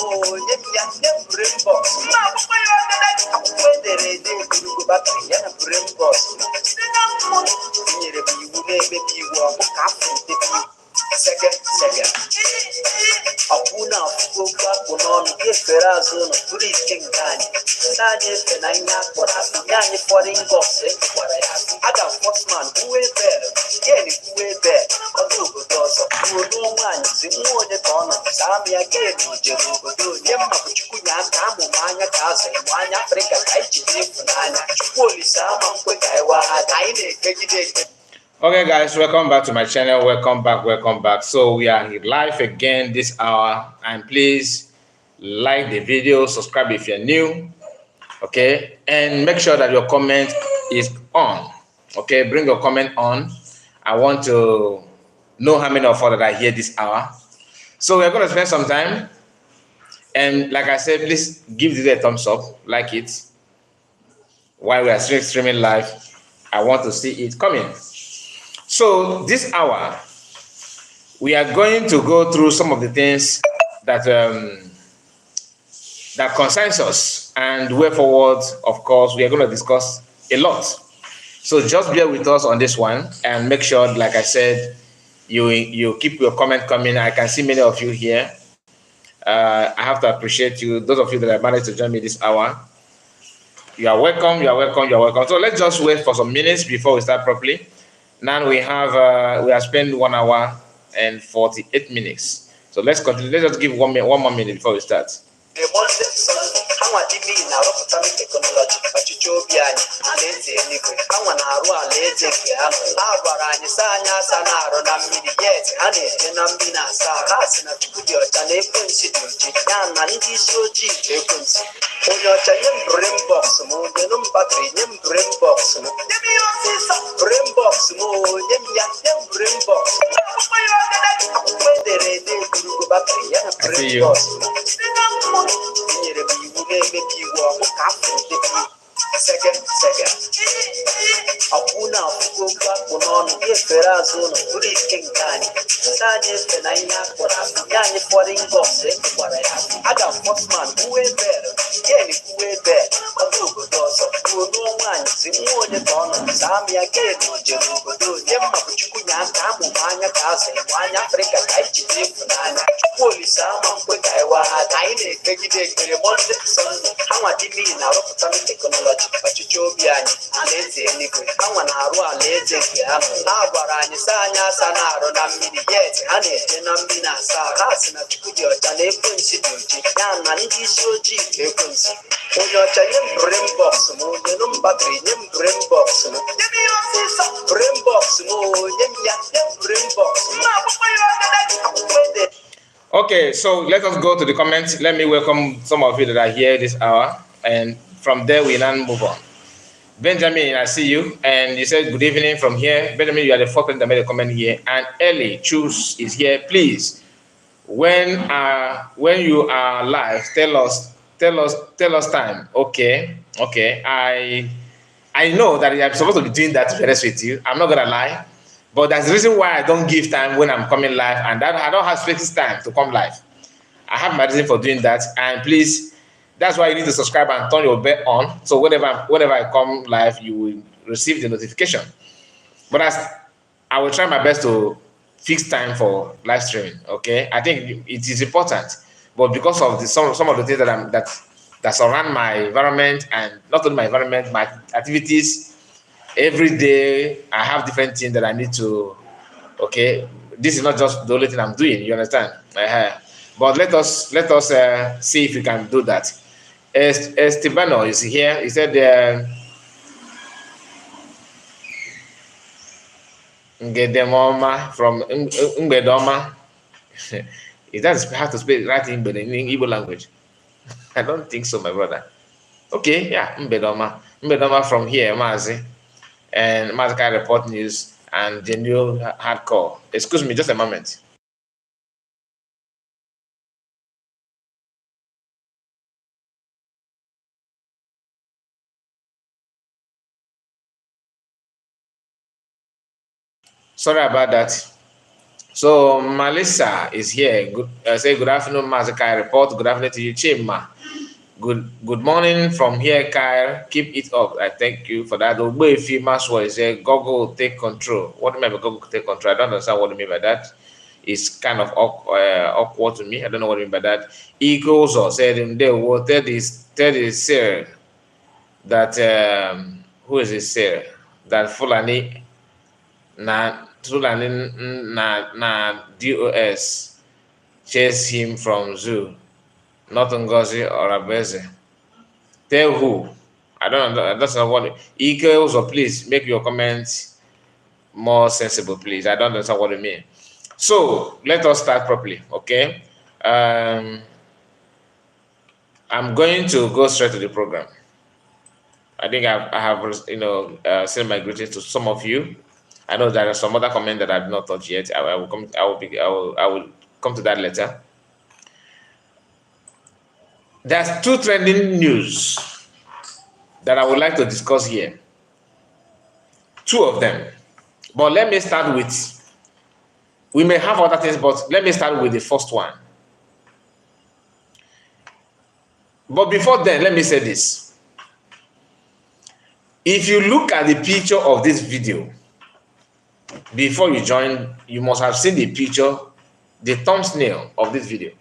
more, yet brim box. When they go back to the brim box. Maybe you walk up. Second. Hakuna kutoka kunono kefera zono turi kengani. Sanye penanya kwa nyanye kwa ringose kwa ya. Aga Forsman uwe better. Yeni uwe better. Odugo doso. Uno wanyi zimuone kono. Sami ya kedi jerugo do. Yemma kuchukunya kamu manya kaze. Mwanya Afrika kaichi jifunanya. Chukuli sama mkwe kaiwa. Kaine kejide. Okay guys, welcome back to my channel. Welcome back. So we are live again this hour, and please like the video, subscribe if you're new, okay, and make sure that your comment is on. Okay, bring your comment on. I want to know how many of us that are here this hour. So we're going to spend some time, and like I said, please give this a thumbs up, like it. While we are streaming live, I want to see it coming. So this hour, we are going to go through some of the things that that concerns us, and way forward, of course, we are going to discuss a lot. So just bear with us on this one, and make sure, like I said, you keep your comment coming. I can see many of you here. I have to appreciate you, those of you that have managed to join me this hour. You are welcome. So let's just wait for some minutes before we start properly. Now we have spent 1 hour and 48 minutes. So let's continue. Let's just give one more minute before we start. I see you. Second. Hakuna kutoka kunono kefera zono turi kengani. Sanye penanya kwa nyanye kwa ringose kwa ya. Aga Forsman uwe better. Yeni uwe better. Odugo doso. Uno wanyi zimuone kono. Sami ya kedi jerugo do. Yemma kuchukunya kamu manya kaze. Mwanya Afrika kaichi jifunanya. Chukuli sama mkwe kaiwa. Kaine kejide kere monde songo. Hawa dimi na rokutami technology. Pachuchobiani. Aleze enigwe. Hawa na aru aleze kiamu. Agwarani sanya sanaro na mini yeti. Haneje na mbina sa. Kasi na chukudi ochale kwensi duji. Yana ndi shoji kwensi. Onyocha nyem brain box mo. Nyenum battery nyem brain box mo. Yemi yosisa brain box mo. Nyem brain box mo. Okay, so let us go to the comments. Let me welcome some of you that are here this hour, and from there we now move on. Benjamin, I see you, and you said good evening from here. Benjamin, you are the fourth person that made a comment here, and Ellie Choose is here. Please, when you are live, tell us time. Okay. I know that I'm supposed to be doing that, to be honest with you. I'm not gonna lie. But that's the reason why I don't give time when I'm coming live, and that I don't have space time to come live. I have my reason for doing that, and please, that's why you need to subscribe and turn your bell on, so whenever I come live, you will receive the notification. But I will try my best to fix time for live streaming. Okay, I think it is important, but because of some of the things that surround my environment, and not only my environment, my activities. Every day I have different things that I need to. Okay, this is not just the only thing I'm doing. You understand? But let us see if we can do that. Estebano is here. He said, "Ngedemoma from Ngbedoma." Is that how to speak right in Igbo language? I don't think so, my brother. Okay, yeah, Mbedoma from here, Mazi. And Mazaka Report News and Genuine Hardcore. Excuse me, just a moment. Sorry about that. So Melissa is here. Good, say good afternoon, Mazakai report. Good afternoon to you, Chima. Good morning from here, Kyle. Keep it up. I thank you for that. If Maswa is here, Google take control. What do you mean by Google take control? I don't understand what you mean by that. It's kind of awkward to me. I don't know what you mean by that. Eagles or said in there, what tell this sir that who is this sir? That Fulani na DOS chase him from zoo. Not Ngozi or Abeze. Tell who? I don't know. That's not what. Equals or please make your comments more sensible, please. I don't understand what you mean. So let us start properly, okay? I'm going to go straight to the program. I think I have sent my greetings to some of you. I know there are some other comments that I've not touched yet. I will come to that later. There's two trending news that I would like to discuss here. Two of them. But let me start with, we may have other things, but let me start with the first one. But before then, let me say this. If you look at the picture of this video, before you join, you must have seen the picture, the thumbnail of this video.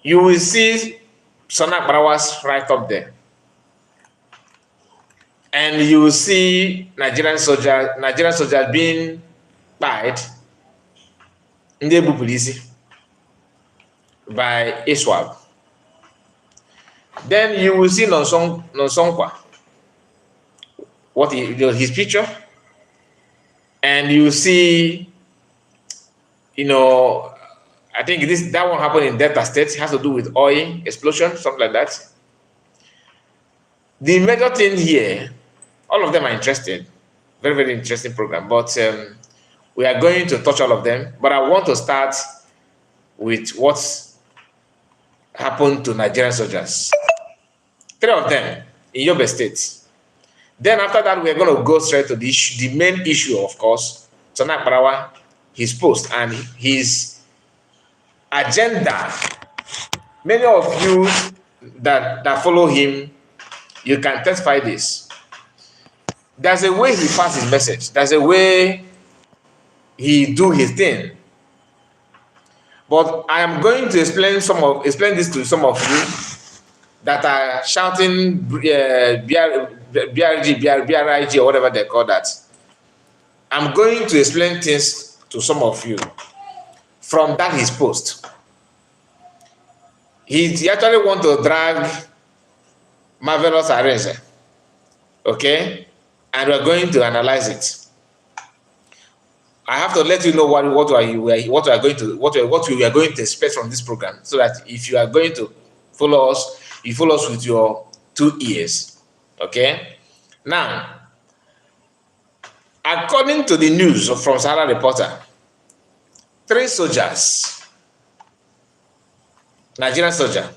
You will see Sonak Barawas right up there. And you will see Nigerian soldiers being pied in the Police by ISWAP. Then you will see Nonsongwa, his picture, and you see, I think that one happened in Delta State. It has to do with oil explosion, something like that. The major thing here, all of them are interested. Very, very interesting program. But we are going to touch all of them. But I want to start with what happened to Nigerian soldiers. 3 of them in Yobe State. Then after that, we are going to go straight to the main issue, of course, Sonak Barawa, his post and his agenda. Many of you that follow him, you can testify this. There's a way he passes his message. There's a way he do his thing. But I am going to explain this to some of you that are shouting BRIG or whatever they call that. I'm going to explain things to some of you from that his post. He actually want to drag Marvelous Areze, okay? And we're going to analyze it. I have to let you know what we are going to expect from this program, so that if you are going to follow us, you follow us with your 2 ears. Okay? Now, according to the news from Sahara Reporter, 3 soldiers, Nigerian soldier,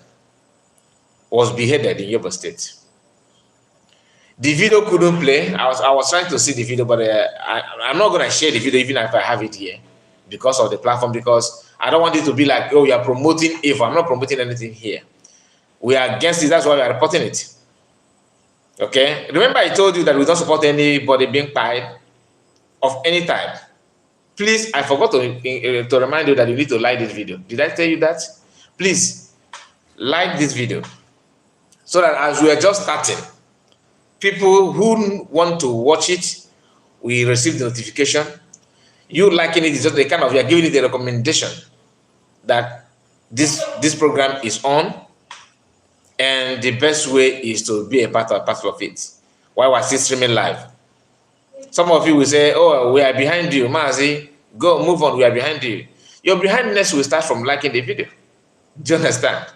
was beheaded in Yobe State. The video couldn't play. I was trying to see the video, but I'm not going to share the video even if I have it here because of the platform, because I don't want it to be like, oh, you are promoting evil. I'm not promoting anything here. We are against it. That's why we are reporting it. Okay? Remember I told you that we don't support anybody being pied of any type. Please, I forgot to remind you that you need to like this video. Did I tell you that? Please, like this video so that as we are just starting, people who want to watch it will receive the notification. You liking it is just the kind of, you are giving it the recommendation that this program is on, and the best way is to be a part of it while we're still streaming live. Some of you will say, oh, we are behind you. Mazi, go, move on, we are behind you. Your behindness will start from liking the video. Do you understand?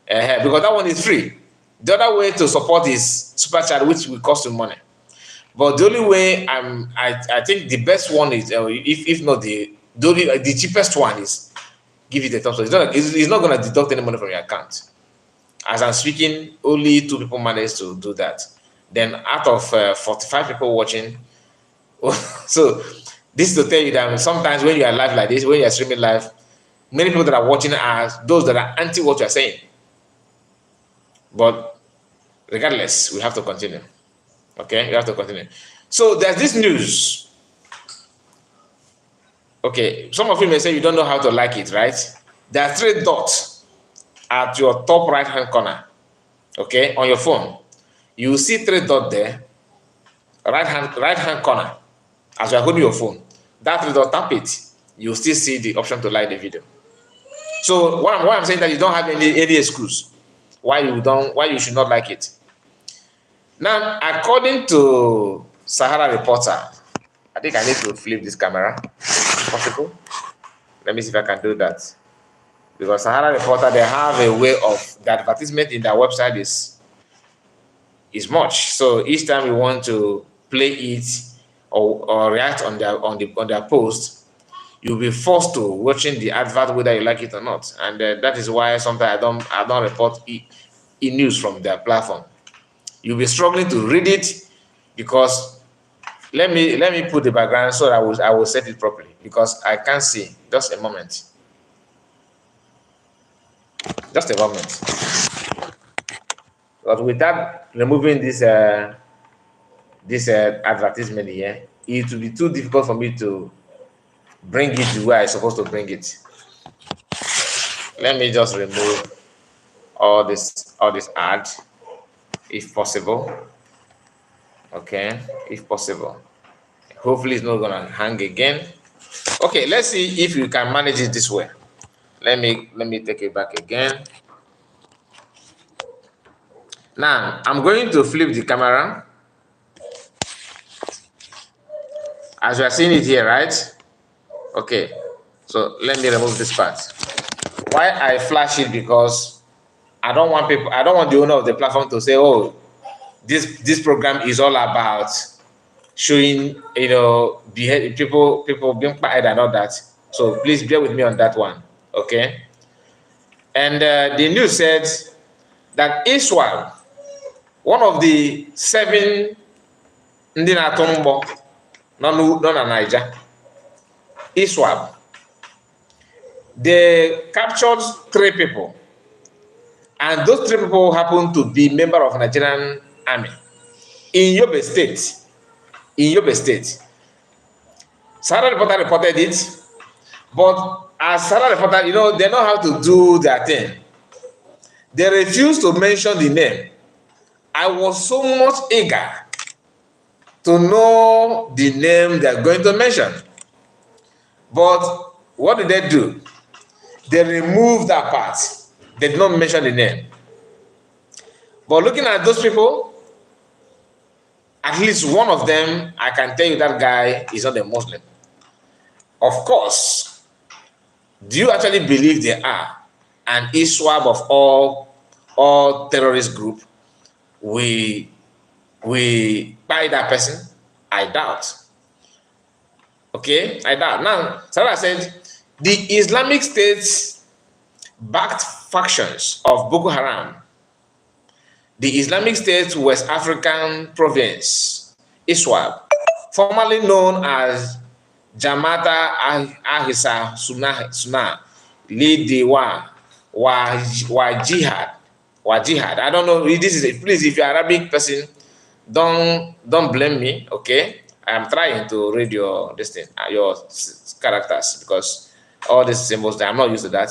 Because that one is free. The other way to support is super chat, which will cost you money. But the only way I think the best one is, if not the cheapest one is give it a thumbs up. It's not going to deduct any money from your account. As I'm speaking, only 2 people managed to do that. Then out of 45 people watching, so This is to tell you that sometimes when you are live like this, when you are streaming live, many people that are watching are those that are anti what you are saying. But regardless, we have to continue. Okay, we have to continue. So there's this news. Okay, some of you may say you don't know how to like it, right? There are 3 dots at your top right hand corner. Okay, on your phone. You will see 3 dots there, right hand corner, as you are holding your phone. That 3 dot, tap it. You will still see the option to like the video. So why I'm saying that you don't have any excuse why you should not like it. Now, according to Sahara Reporter, I think I need to flip this camera. Possible? Let me see if I can do that. Because Sahara Reporter, they have a way of the advertisement in their website is much. So each time you want to play it or react on their post, you'll be forced to watching the advert whether you like it or not. And that is why sometimes I don't report e-news from their platform. You'll be struggling to read it because let me put the background so I will set it properly because I can't see. Just a moment. Just a moment. But without removing this advertisement here, it will be too difficult for me to bring it the way I'm supposed to bring it. Let me just remove all this ad, if possible. Okay, if possible. Hopefully it's not gonna hang again. Okay, let's see if you can manage it this way. Let me take it back again. Now I'm going to flip the camera. As you are seeing it here, right? Okay, so let me remove this part. Why I flash it? Because I don't want the owner of the platform to say, oh, this program is all about showing, people being quiet and all that. So please bear with me on that one, okay? And the news said that Israel, one of the 7 ndị na-atụ mbọ nọ na Niger, Israel, they captured 3 people, and those 3 people happen to be members of Nigerian army in Yobe State. In Yobe State, Sahara Reporter reported it, but as Sahara Reporter, they know how to do their thing. They refused to mention the name. I was so much eager to know the name they're going to mention. But what did they do? They removed that part. They did not mention the name. But looking at those people, at least one of them, I can tell you that guy is not a Muslim. Of course, do you actually believe they are an ISWAP of all terrorist group? We buy that person? I doubt. Okay, I doubt. Now, Sarah said the Islamic State backed factions of Boko Haram, the Islamic State West African Province, ISWAP, formerly known as Jamata Ahisa Sunnah, lead the Jihad. I don't know. This is please, if you're an Arabic person, don't blame me. Okay, I am trying to read your characters because all these symbols I'm not used to that.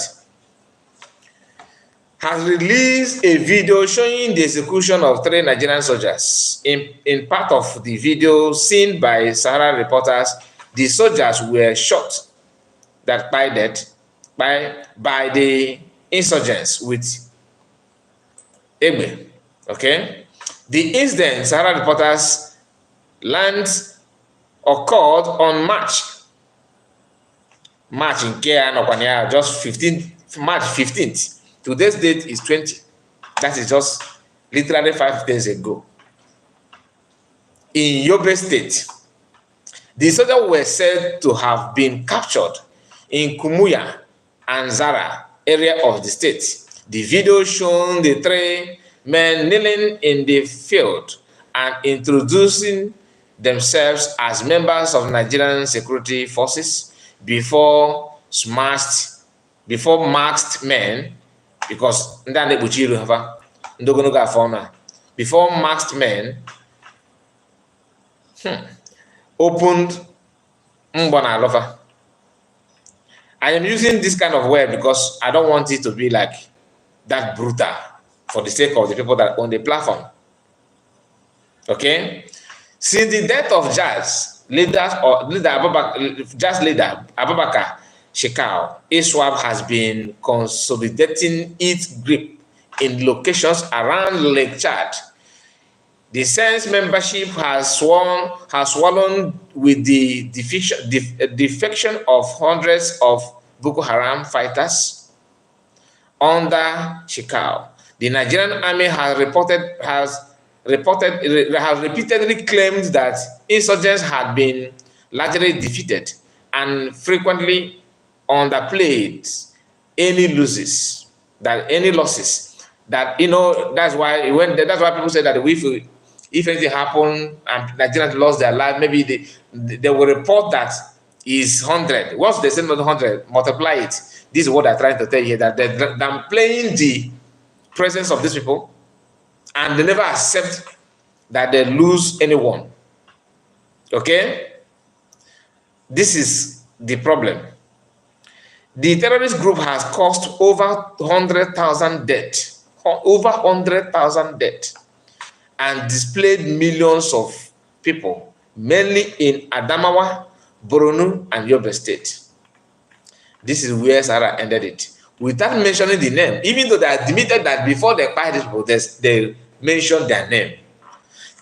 Has released a video showing the execution of 3 Nigerian soldiers. In part of the video seen by Sahara reporters, the soldiers were shot by the insurgents with Egbe. Okay, the incident, Sahara reporters learned, occurred on March in Kenya, just March 15th. Today's date is 20. That is just literally 5 days ago. In Yobe State, the soldiers were said to have been captured in Kumuya and Zara area of the state. The video shown the 3 men kneeling in the field and introducing themselves as members of Nigerian security forces before masked men, because before masked men opened Mbona Lover. I am using this kind of word because I don't want it to be like that brutal for the sake of the people that own the platform. Okay? Since the death of Jazz leader Abubakar Shekau, ISWAP has been consolidating its grip in locations around Lake Chad. The SENS membership has swollen with the defection of hundreds of Boko Haram fighters under Shekau. The Nigerian army has repeatedly claimed that insurgents had been largely defeated and frequently underplayed any losses. That's why people say that if anything happened and Nigerians lost their life, maybe they will report that is 100. Once they say 100, multiply it. This is what they're trying to tell you, that they're playing the presence of these people, and they never accept that they lose anyone. Okay? This is the problem. The terrorist group has caused over 100,000 deaths, and displaced millions of people, mainly in Adamawa, Borno, and Yobe State. This is where Sarah ended it, without mentioning the name, even though they admitted that before they buy these people, they mentioned their name,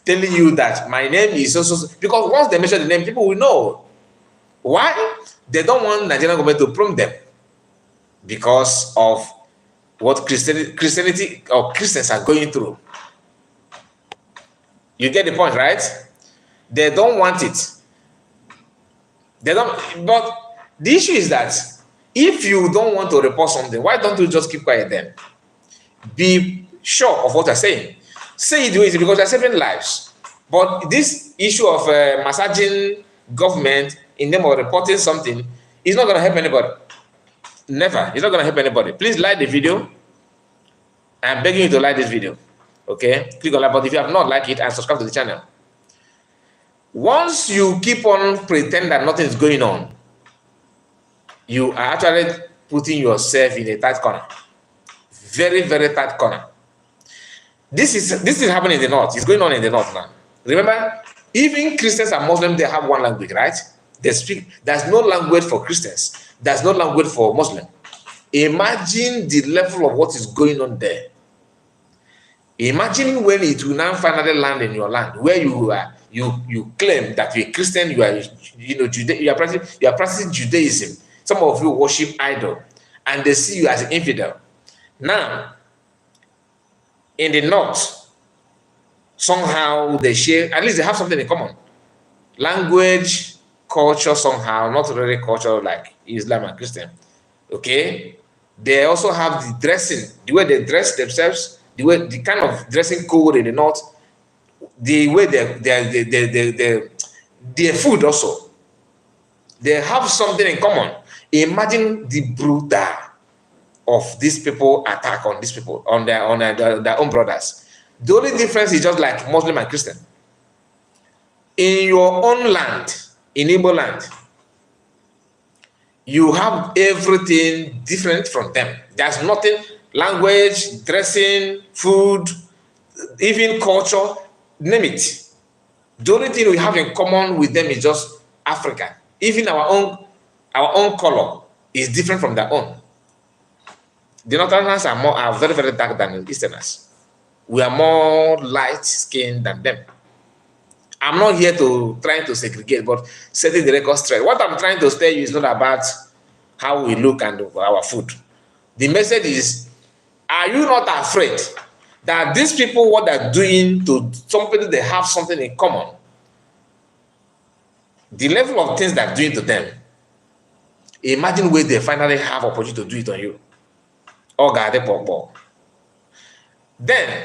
telling you that my name is so. Because once they mention the name, people will know. Why? They don't want Nigerian government to prune them because of what Christianity or Christians are going through. You get the point, right? They don't want it. But the issue is that if you don't want to report something, why don't you just keep quiet then? Be sure of what you're saying. Say it because you're saving lives. But this issue of massaging government in name of reporting something is not going to help anybody. Never. It's not going to help anybody. Please like the video. I'm begging you to like this video. Okay? Click on like, but if you have not liked it, and subscribe to the channel. Once you keep on pretending that nothing is going on, you are actually putting yourself in a tight corner. Very, very tight corner. This is happening in the north. It's going on in the north now. Remember, even Christians and Muslims, they have one language, right? They speak. There's no language for Christians. There's no language for Muslims. Imagine the level of what is going on there. Imagine when it will now finally land in your land, where you are. You claim that you're a Christian. You are, you are practicing Judaism. Some of you worship idol, and they see you as an infidel. Now, in the north, somehow they share, at least they have something in common. Language, culture, somehow, not really culture like Islam and Christian. Okay? They also have the dressing, the way they dress themselves, the kind of dressing code in the north, the way their food also. They have something in common. Imagine the brutal of these people attack on these people, on their own brothers. The only difference is just like Muslim and Christian. In your own land, in Igbo land, you have everything different from them. There's nothing, language, dressing, food, even culture, name it. The only thing we have in common with them is just Africa. Even our own color is different from their own. The Northerners are very, very dark than the Easterners. We are more light-skinned than them. I'm not here to try to segregate, but setting the record straight. What I'm trying to tell you is not about how we look and our food. The message is, are you not afraid that these people, what they're doing to somebody, they have something in common? The level of things they're doing to them, imagine where they finally have opportunity to do it on you. Then,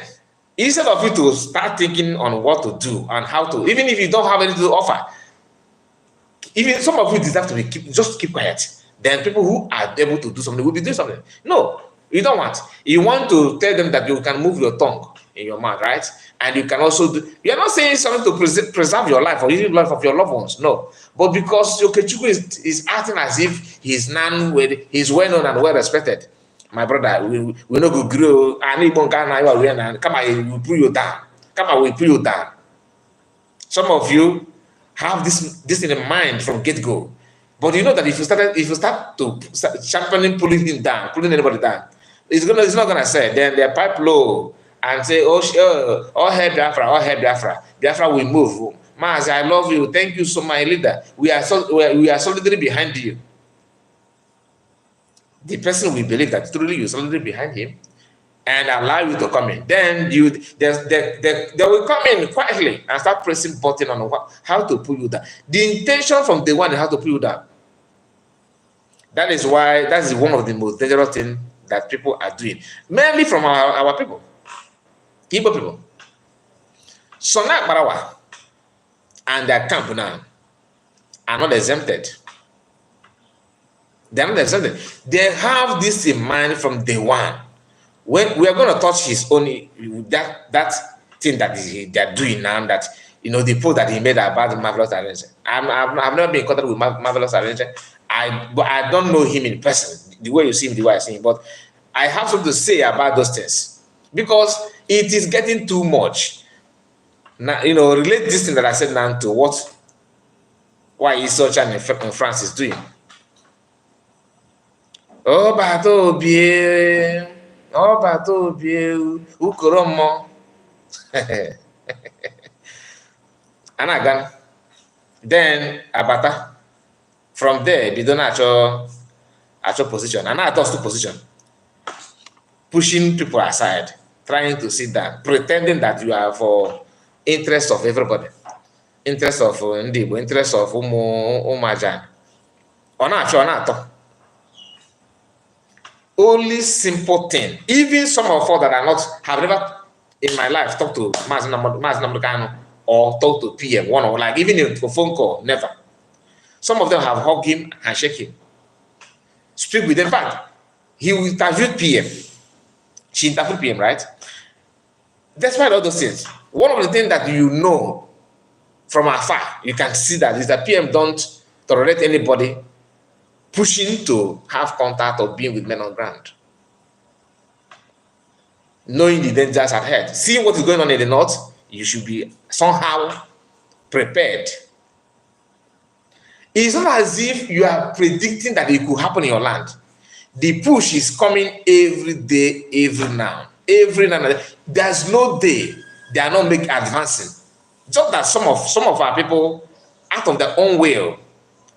Instead of you to start thinking on what to do and how to, even if you don't have anything to offer, even some of you deserve to be just keep quiet. Then people who are able to do something will be doing something. No, you don't want. You want to tell them that you can move your tongue in your mouth, right? And you can also do. You are not saying something to preserve your life or even the life of your loved ones. No, but because Okechukwu is acting as if he's he's well known and well respected. My brother, we no go grow. I need one guy now. Come on, we pull you down. Come on, we pull you down. Some of you have this in mind from get-go. But you know that if you start to championing pulling him down, pulling anybody down, it's not gonna say. Then they pipe low and say, oh hey Biafra, oh hey Biafra, Biafra will move. Maz, I love you. Thank you so much, leader. We are solidly behind you. The person will believe that truly you're solidly behind him and allow you to come in. Then they will come in quietly and start pressing button on how to pull you down. The intention from day one is how to pull you down. That is why that is one of the most dangerous things that people are doing, mainly from our people, Igbo people. Sona Barawa and their camp now are not exempted. They are not exempted. They have this in mind from day one. When we are going to touch his own that thing that they're doing now, that the post that he made about the Marvelous Arranger. I've never been in contact with Marvelous Arranger. But I don't know him in person, the way you see him, the way I see him. But I have something to say about those things because it is getting too much. Now, relate this thing that I said now to why Isocha in France is doing. Oh, Batobie. Oh, Batobie. Ukoromo. Anagan. Then Abata. From there, they don't actual position. And I thought two position. Pushing people aside, trying to sit down, pretending that you are for interest of everybody. Interest of Ndibo, interest of Umajan. Only simple thing. Even some of us that have never in my life talked to Mazi Namdekano or talked to PM, one or like even in a phone call, never. Some of them have hugged him and shake him. Speak with them. In fact, he interviewed PM. She interviewed PM, right? Despite all those things, one of the things that from afar, you can see that is that PM don't tolerate anybody pushing to have contact or being with men on ground. Knowing the dangers ahead, seeing what is going on in the north, you should be somehow prepared. It's not as if you are predicting that it could happen in your land. The push is coming every day, every now. There's no day they are not making advancing. Just that some of our people, out of their own will,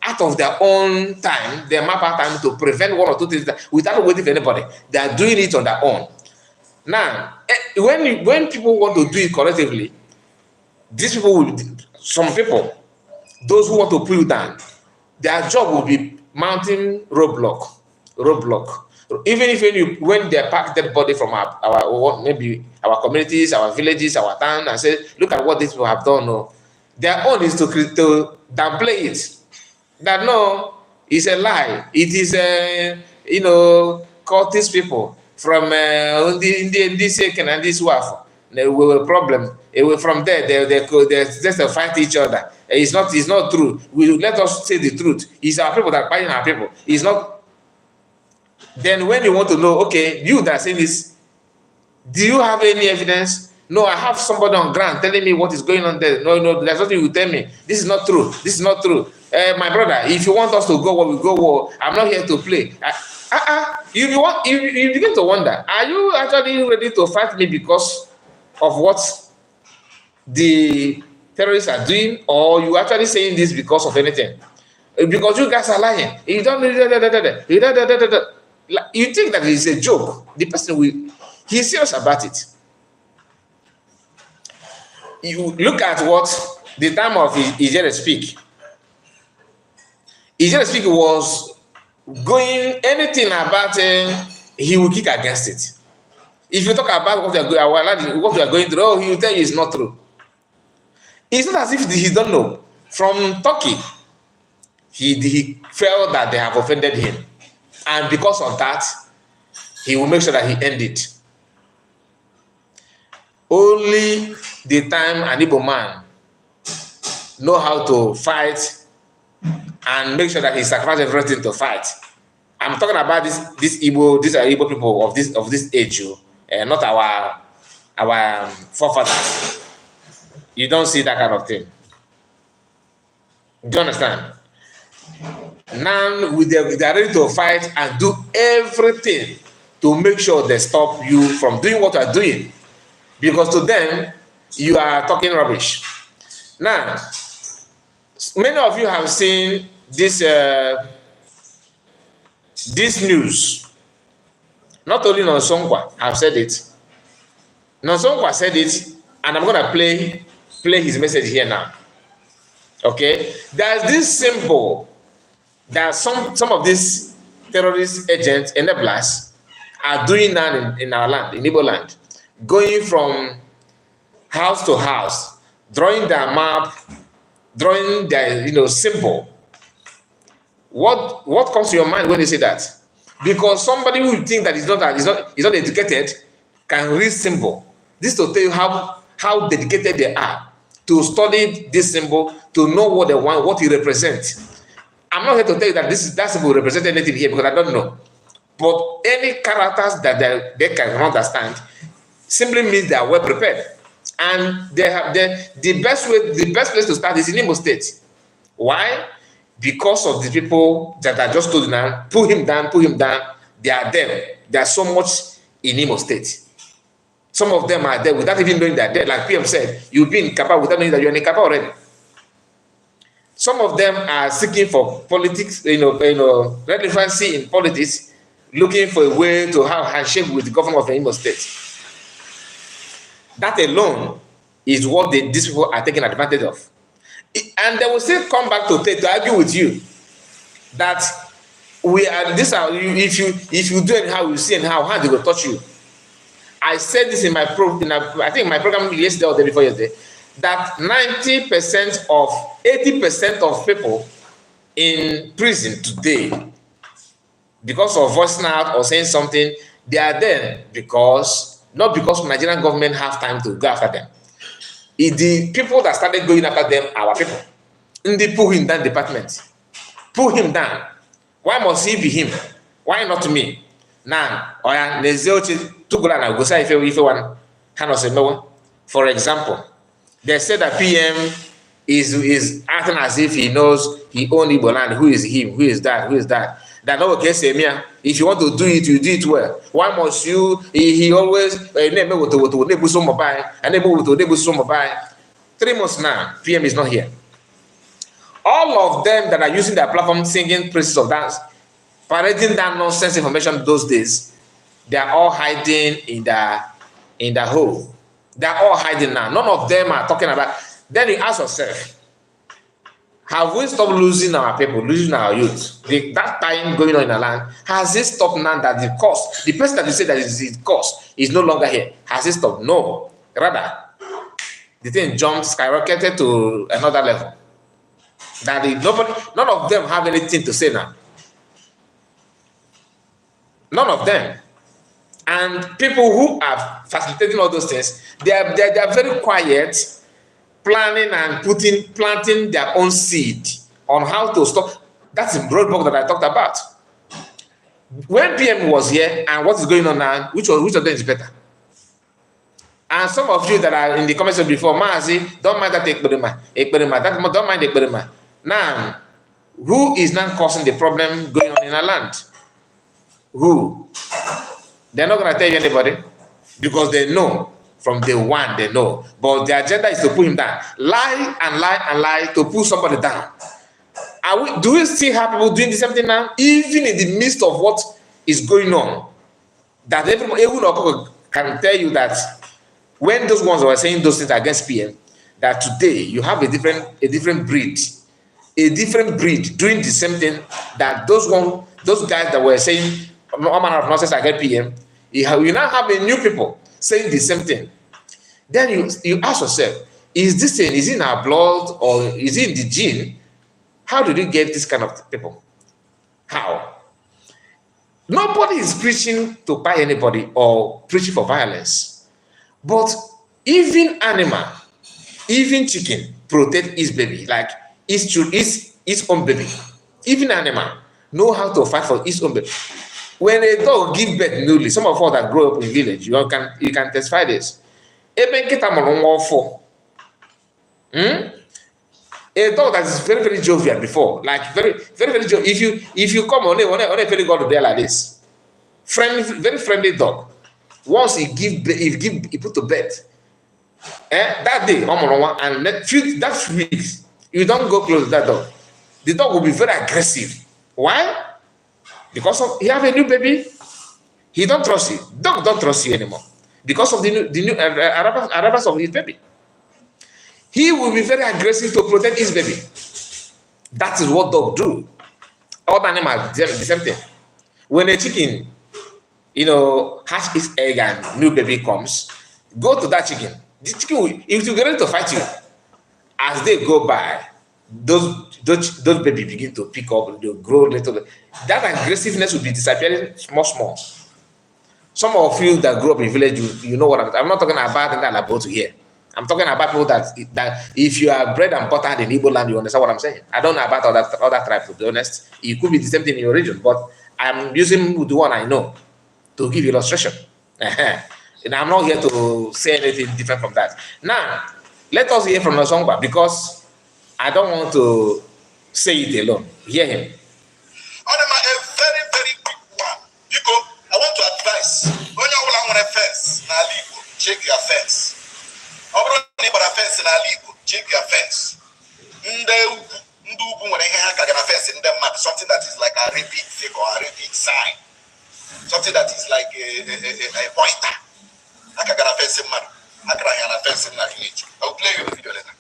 out of their own time, they map out time to prevent one or two things without waiting for anybody. They are doing it on their own. Now, when people want to do it collectively, some people, those who want to pull you down, their job will be mounting roadblock. Even if when they pack dead body from maybe our communities, our villages, our town, and say, look at what these people have done. No, their own is to downplay it. That no, it's a lie. It is cultist people from this second and this wife. They will problem. From there, they just fight each other. It's not true. Let us say the truth. It's our people that are fighting our people. It's not. Then when you want to know, okay, you that are saying this, do you have any evidence? No, I have somebody on ground telling me what is going on there. No, there's nothing you tell me. This is not true. This is not true. My brother, if you want us to go war, we go war. I'm not here to play. You begin to wonder, are you actually ready to fight me because of what the terrorists are doing, or you actually saying this because of anything? Because you guys are lying. You don't. You think that it's a joke. The person he's serious about it. You look at what the time of Ijere Speak. Ijere Speak was going anything about he will kick against it. If you talk about what we are going through, oh, he will tell you it's not true. It's not as if he don't know. From Turkey, he felt that they have offended him. And because of that, he will make sure that he end it. Only the time an Igbo man know how to fight and make sure that he sacrifices everything to fight. I'm talking about these are Igbo people of this age, not our forefathers. You don't see that kind of thing. Do you understand? Now they are ready to fight and do everything to make sure they stop you from doing what you are doing, because to them you are talking rubbish. Now, many of you have seen this news. Not only Nonsongwa have said it. Nonsongwa said it, and I'm gonna play his message here now. Okay, there's this symbol that some of these terrorist agents, enablers, are doing now in our land, in Igbo land, going from house to house, drawing their map, drawing their symbol. What comes to your mind when you say that? Because somebody who think that is not educated can read symbol. This to tell you how dedicated they are to study this symbol, to know what they want, what it represents. I'm not here to tell you that that symbol represents anything here, because I don't know. But any characters that they can understand simply means they are well prepared. And they have the best place to start is in Imo State. Why? Because of the people that I just told you now, pull him down. They are there. There are so much in Imo State. Some of them are there without even knowing that they're there. Like PM said, you've been in Kapa without knowing that you're in Kapa already. Some of them are seeking for politics, relevancy in politics, looking for a way to have a handshake with the government of Imo State. That alone is what these people are taking advantage of. And they will still come back to argue with you that if you do anyhow, you see anyhow, how they will touch you. I said this in my program yesterday or the day before yesterday, that 80% of people in prison today, because of voicing out or saying something, they are there not because Nigerian government have time to go after them. The people that started going after them are our people. And they pull him down department. Pull him down. Why must he be him? Why not me? Now, for example, they said that PM is acting as if he knows he owns Igbo land. Who is him? Who is that? Who is that? That no okay, say me. If you want to do it, you do it well. Why must you? He always 3 months now, PM is not here. All of them that are using their platform singing praises of dance, parading that nonsense information those days, they are all hiding in the hole. They are all hiding now. None of them are talking about. Then you ask yourself, have we stopped losing our people, losing our youth? That time going on in the land, has it stopped now that the cost, the person that you say that is the cost is no longer here? Has it stopped? No. Rather, the thing skyrocketed to another level. That none of them have anything to say now. None of them. And people who are facilitating all those things, they are very quiet, planning and planting their own seed on how to stop. That's the roadblock that I talked about. When PM was here and what is going on now, which of them is better? And some of you that are in the comments before, Mazi, don't mind that Ekberima, don't mind Ekberima. Now, who is now causing the problem going on in our land? Who? They're not going to tell you anybody, because they know from day one, they know. But the agenda is to put him down. Lie and lie and lie to put somebody down. Do we still have people doing the same thing now? Even in the midst of what is going on, that everyone can tell you that when those ones were saying those things against PM, that today you have a different breed doing the same thing that those guys that were saying all manner of nonsense against PM. You now have a new people saying the same thing. Then you ask yourself, is this thing, is it in our blood or is it in the gene? How did we get this kind of people? How? Nobody is preaching to buy anybody or preaching for violence. But even animal, even chicken protect its baby, like its own baby. Even animal know how to fight for its own baby. When a dog give birth newly, some of us that grow up in village, you can testify this. Ebe nkịta mụrụ nwa ọfụ, a dog that is very very jovial before, like very very very jovial. If you come on a very god there like this, friendly, very friendly dog. Once he put to bed, that day and that week you don't go close to that dog. The dog will be very aggressive. Why? Because he have a new baby. He don't trust you. Dog don't trust you anymore because of the new arrivals of his baby. He will be very aggressive to protect his baby. That is what dog do. All animals the same thing. When a chicken, hatch its egg and new baby comes, go to that chicken. The chicken it will be ready to fight you. As they go by, those baby begin to pick up, they grow little. That aggressiveness will be disappearing small. Some of you that grew up in village, you know what I'm not talking about that I'm about to hear. I'm talking about people that if you are bred and buttered in Igbo land, you understand what I'm saying. I don't know about other tribes, to be honest. It could be the same thing in your region, but I'm using the one I know to give illustration. And I'm not here to say anything different from that. Now, let us hear from Nosongba because I don't want to say it alone. Hear him. A very, very quick one. Because I want to advise. When you want to fence, check your fence. Check your fence. Something that is like a repeat figure or a repeat sign. Something that is like a pointer. I can fence man. I can fence in a village. I'll play you the video later.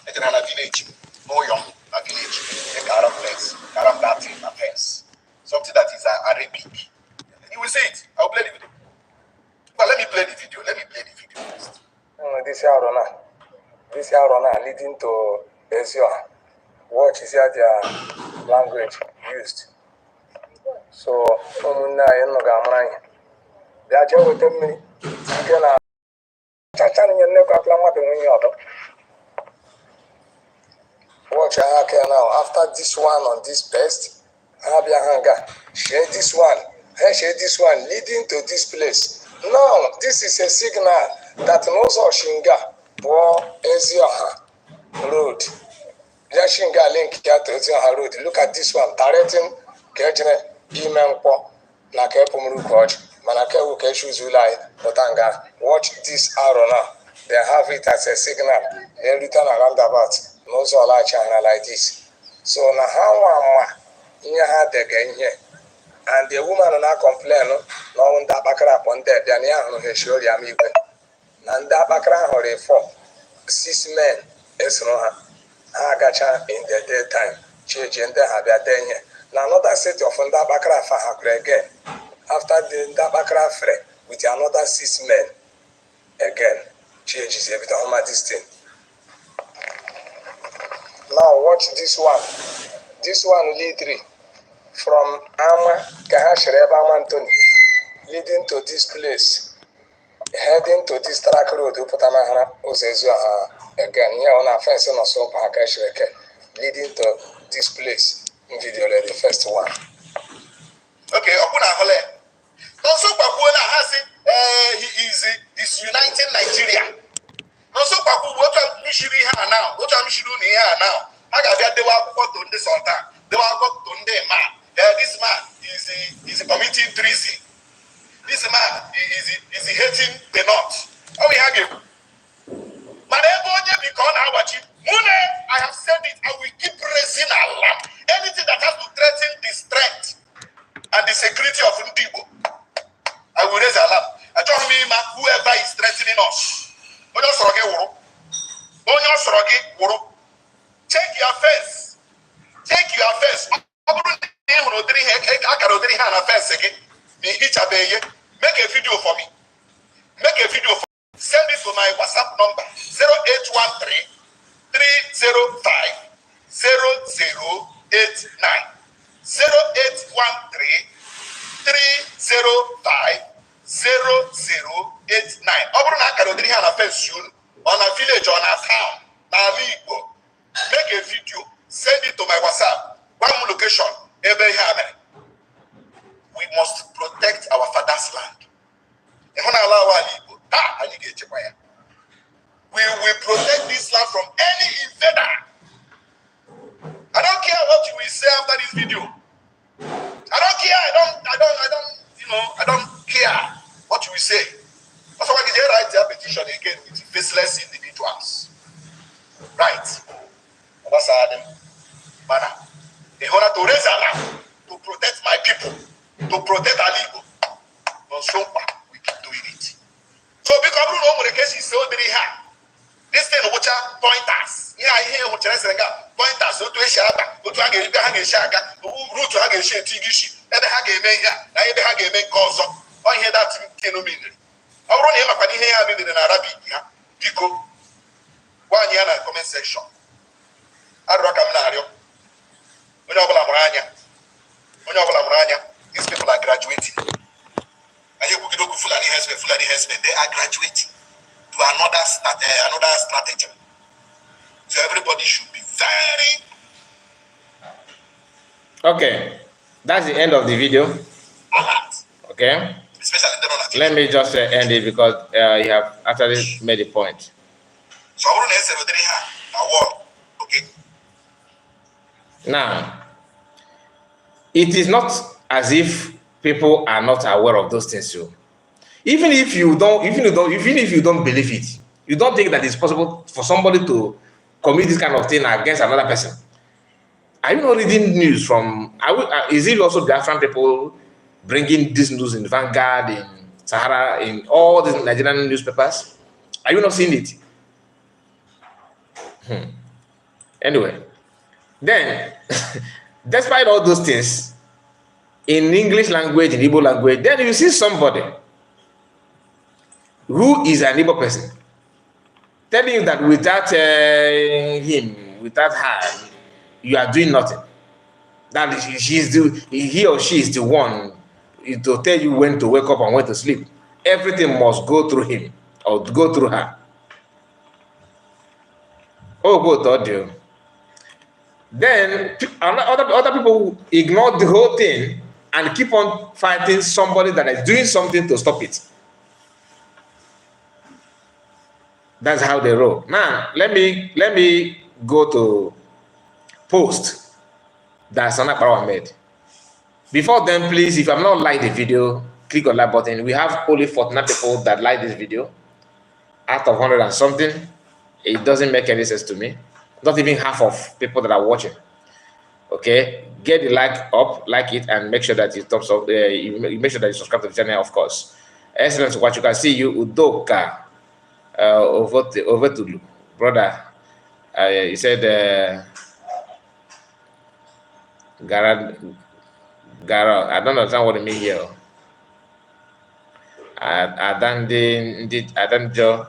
I can have a village. More young, a village. A car place. Car battery, a fence. Something that is a repeat. You will see it. I'll play the video. But let me play the video. First. This year runner leading to Ezio. Watch is here their language used. So, Omuna Yenogamai. They are just with me. You can watch now. After this one on this best, share this one leading to this place. Now, this is a signal that knows Oshinga or Ezioha Road. Yashinga link here to Ezioha Road. Look at this one, directing Kejne Imenpo Nakepumuru Coach. Manake Ukeshu Zulai, Botanga. Watch this arrow now. They have it as a signal. They return around about. No so like China like this. So now how had the game here. And the woman now complain, no one that bakra upon that, then ya show ya me. And that bakra or a 6 men, Esroha, Agacha in the daytime, changing the Habia here. Now another set of that bakra for again. After the Dabakra Fre with another 6 men again, changes every time this thing. Now watch this one. This one lead from Ama Kahashreba Mantoni, leading to this place, heading to this track road. Uputamahana Ozezua again here on a fence on so Pakashreke, leading to this place. Video the first one. Okay, Opuna Hole. Also, Papuana has it, he is uniting Nigeria. Also, Papu, what I'm Mishiri now, what I'm Mishiruni here now. I got the work on this altar. The work on the man. This man is committing treason. This man is hating the North. How we have you? I have said it, I will keep raising Allah. Anything that has to threaten the strength and the security of Ndibo, I will raise alarm. I told me, whoever is threatening us, check your face. Check your face. Make a video for me. Make a video for me. Send it to my WhatsApp number 0813 305 0089. 0813 305 0089. Ọ bụrụ na akara ụdịrị ha na fence unu, on a village, on a town, n'ala Igbo, make a video, send it to my WhatsApp. One location, ebe ihe a mere. We must protect our father's land. Ịhụ na ala ala Igbo, taa anyị ga-echekwa ya. We will protect this land from any invader. I don't care what you will say after this video. I don't care. I don't care what you will say. That's why they write their petition again with faceless individuals. Right. That's Adam. Mana. They want to raise alarm to protect my people, to protect Alibo. No, so we keep doing it. So because we know the case is so very high. This thing which are pointers. Yeah, I hear what you're saying. Pointers. So to a shaka, to a hang a shaka, root to hang a shake, Tigishi, and the hag a man here, and the hag a man calls up. I hear that in Kinomini. I run him up and here in Arabic. Pico. 1 year in the comment section. I recommend these people are graduating. And you could do Fulani husband, they are graduating to another strategy. So everybody should be very okay. That's the end of the video. alert. Okay. Especially the Let me just end it because you have actually made a point. So I want to say okay. Now, it is not as if people are not aware of those things too. Even if you don't believe it, you don't think that it's possible for somebody to commit this kind of thing against another person. Are you not reading news from? Is it also Biafran people bringing this news in Vanguard, in Sahara, in all the Nigerian newspapers? Are you not seeing it? Anyway, then, despite all those things, in English language, in Igbo language, then you see somebody who is an Igbo person telling you that without him, without her, you are doing nothing. That he or she is the one to tell you when to wake up and when to sleep. Everything must go through him or go through her. Oh, good audio. Then other people ignore the whole thing and keep on fighting somebody that is doing something to stop it. That's how they roll. Now, let me go to post that Sana Parawa made. Before then, please, if you have not liked the video, click on that button. We have only 49 people that like this video out of 100 and something. It doesn't make any sense to me. Not even half of people that are watching. Okay, get the like up, like it, and make sure that you thumbs up. You make sure that you subscribe to the channel, of course. Excellent. What you can see, you Udoka over to brother. He said Gara. I don't understand what it means here. I don't Joe.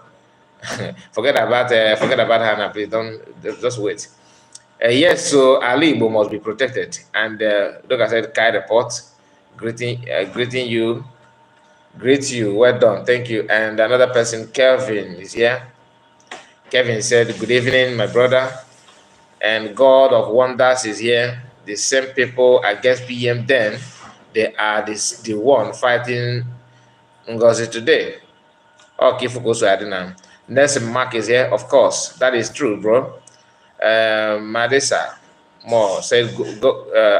Forget about her now, please. Don't just wait. Yes, so Ali Igbo must be protected. And look, I said, Kai report, greet you, well done, thank you. And another person, Kelvin, is here. Kevin said, good evening, my brother. And God of Wonders is here. The same people against PM then, they are the one fighting Ngozi today. Okay, focus on Nelson Mark is here, of course. That is true, bro. Madesa Moore said,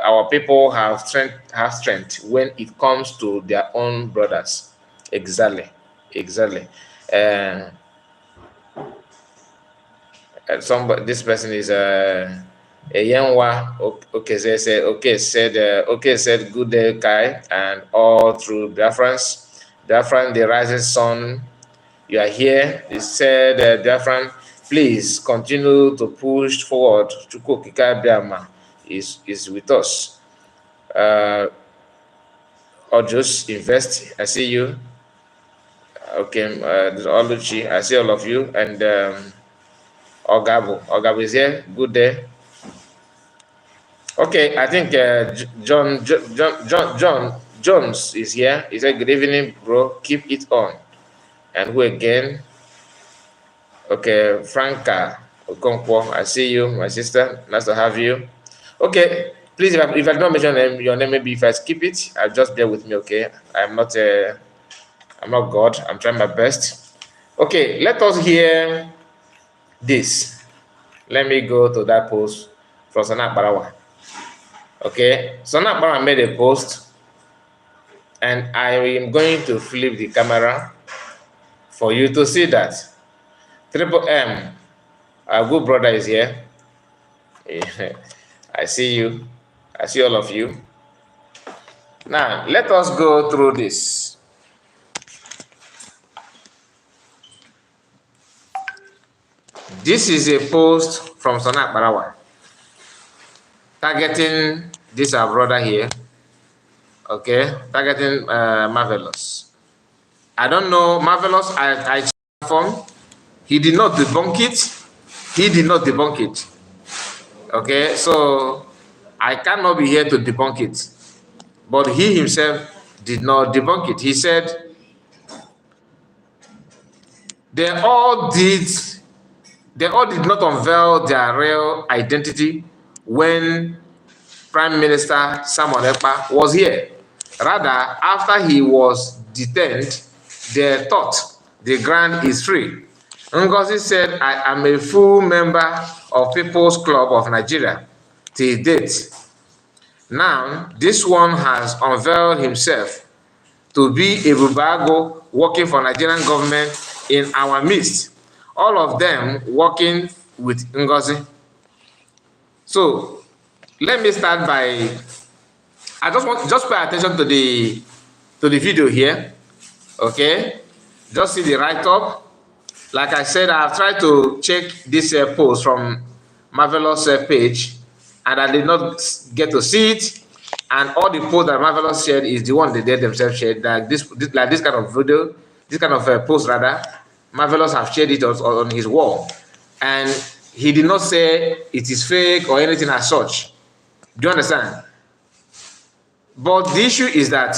our people have strength when it comes to their own brothers. Exactly. This person is Yenwa. Okay, said good day, Kai, and all through Biafran, the rising sun. You are here. He said, Biafran, please continue to push forward. Chukwu Kika Biama is with us. Ojus Invest. I see you. Okay, Oluchi, I see all of you. And Ogabo is here. Good day. Okay, I think John Jones is here. He said, "Good evening, bro. Keep it on." And who again? Okay, Franca Okonkwo, I see you, my sister. Nice to have you. Okay, please, if I don't mention your name, maybe if I skip it, just bear with me. Okay, I'm not God. I'm trying my best. Okay, let us hear this. Let me go to that post from Sana Barawa. Okay, Sana Barawa made a post, and I am going to flip the camera for you to see that. Triple M, our good brother, is here. I see you. I see all of you. Now, let us go through this. This is a post from Sana Barawa targeting this our brother here. Okay, targeting Marvelous. I don't know, Marvelous, I checked. He did not debunk it. He did not debunk it. Okay, so I cannot be here to debunk it. But he himself did not debunk it. He said they all did not unveil their real identity when Prime Minister Samuel Ekpa was here. Rather, after he was detained, they thought the ground is free. Ngozi said, "I am a full member of People's Club of Nigeria till date. Now, this one has unveiled himself to be a Bubago working for Nigerian government in our midst. All of them working with Ngozi." So, let me start by, I just pay attention to the video here. Okay, just see the write-up. Like I said, I've tried to check this post from Marvelous page, and I did not get to see it. And all the posts that Marvelous shared is the one they themselves shared. Like this kind of video, this kind of post rather, Marvelous have shared it on his wall, and he did not say it is fake or anything as such. Do you understand? But the issue is that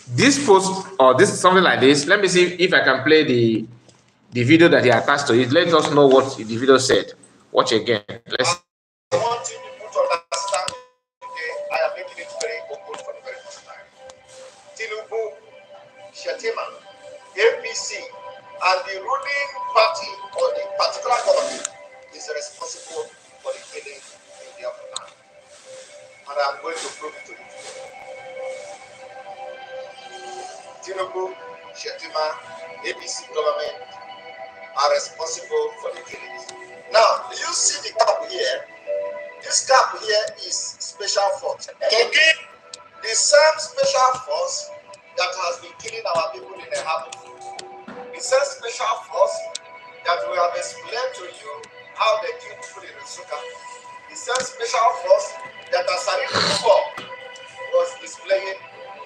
this post or this something like this. Let me see if I can play the video that he attached to it. Let us know what the video said. Watch again. Let's. I want you people to understand today. I am making it very open for the very first time. Tinubu, Shetima, APC, and the ruling party or the particular government is responsible for the killing in Biafra. And I'm going to prove it to you today. Tinubu, Shetima, APC government are responsible for the killings. Now, do you see the cap here? This cap here is special force. Okay. The same special force that has been killing our people in the harbor. The same special force that we have explained to you how they kill people in Rusuka. The same special force that Asarino before was displaying.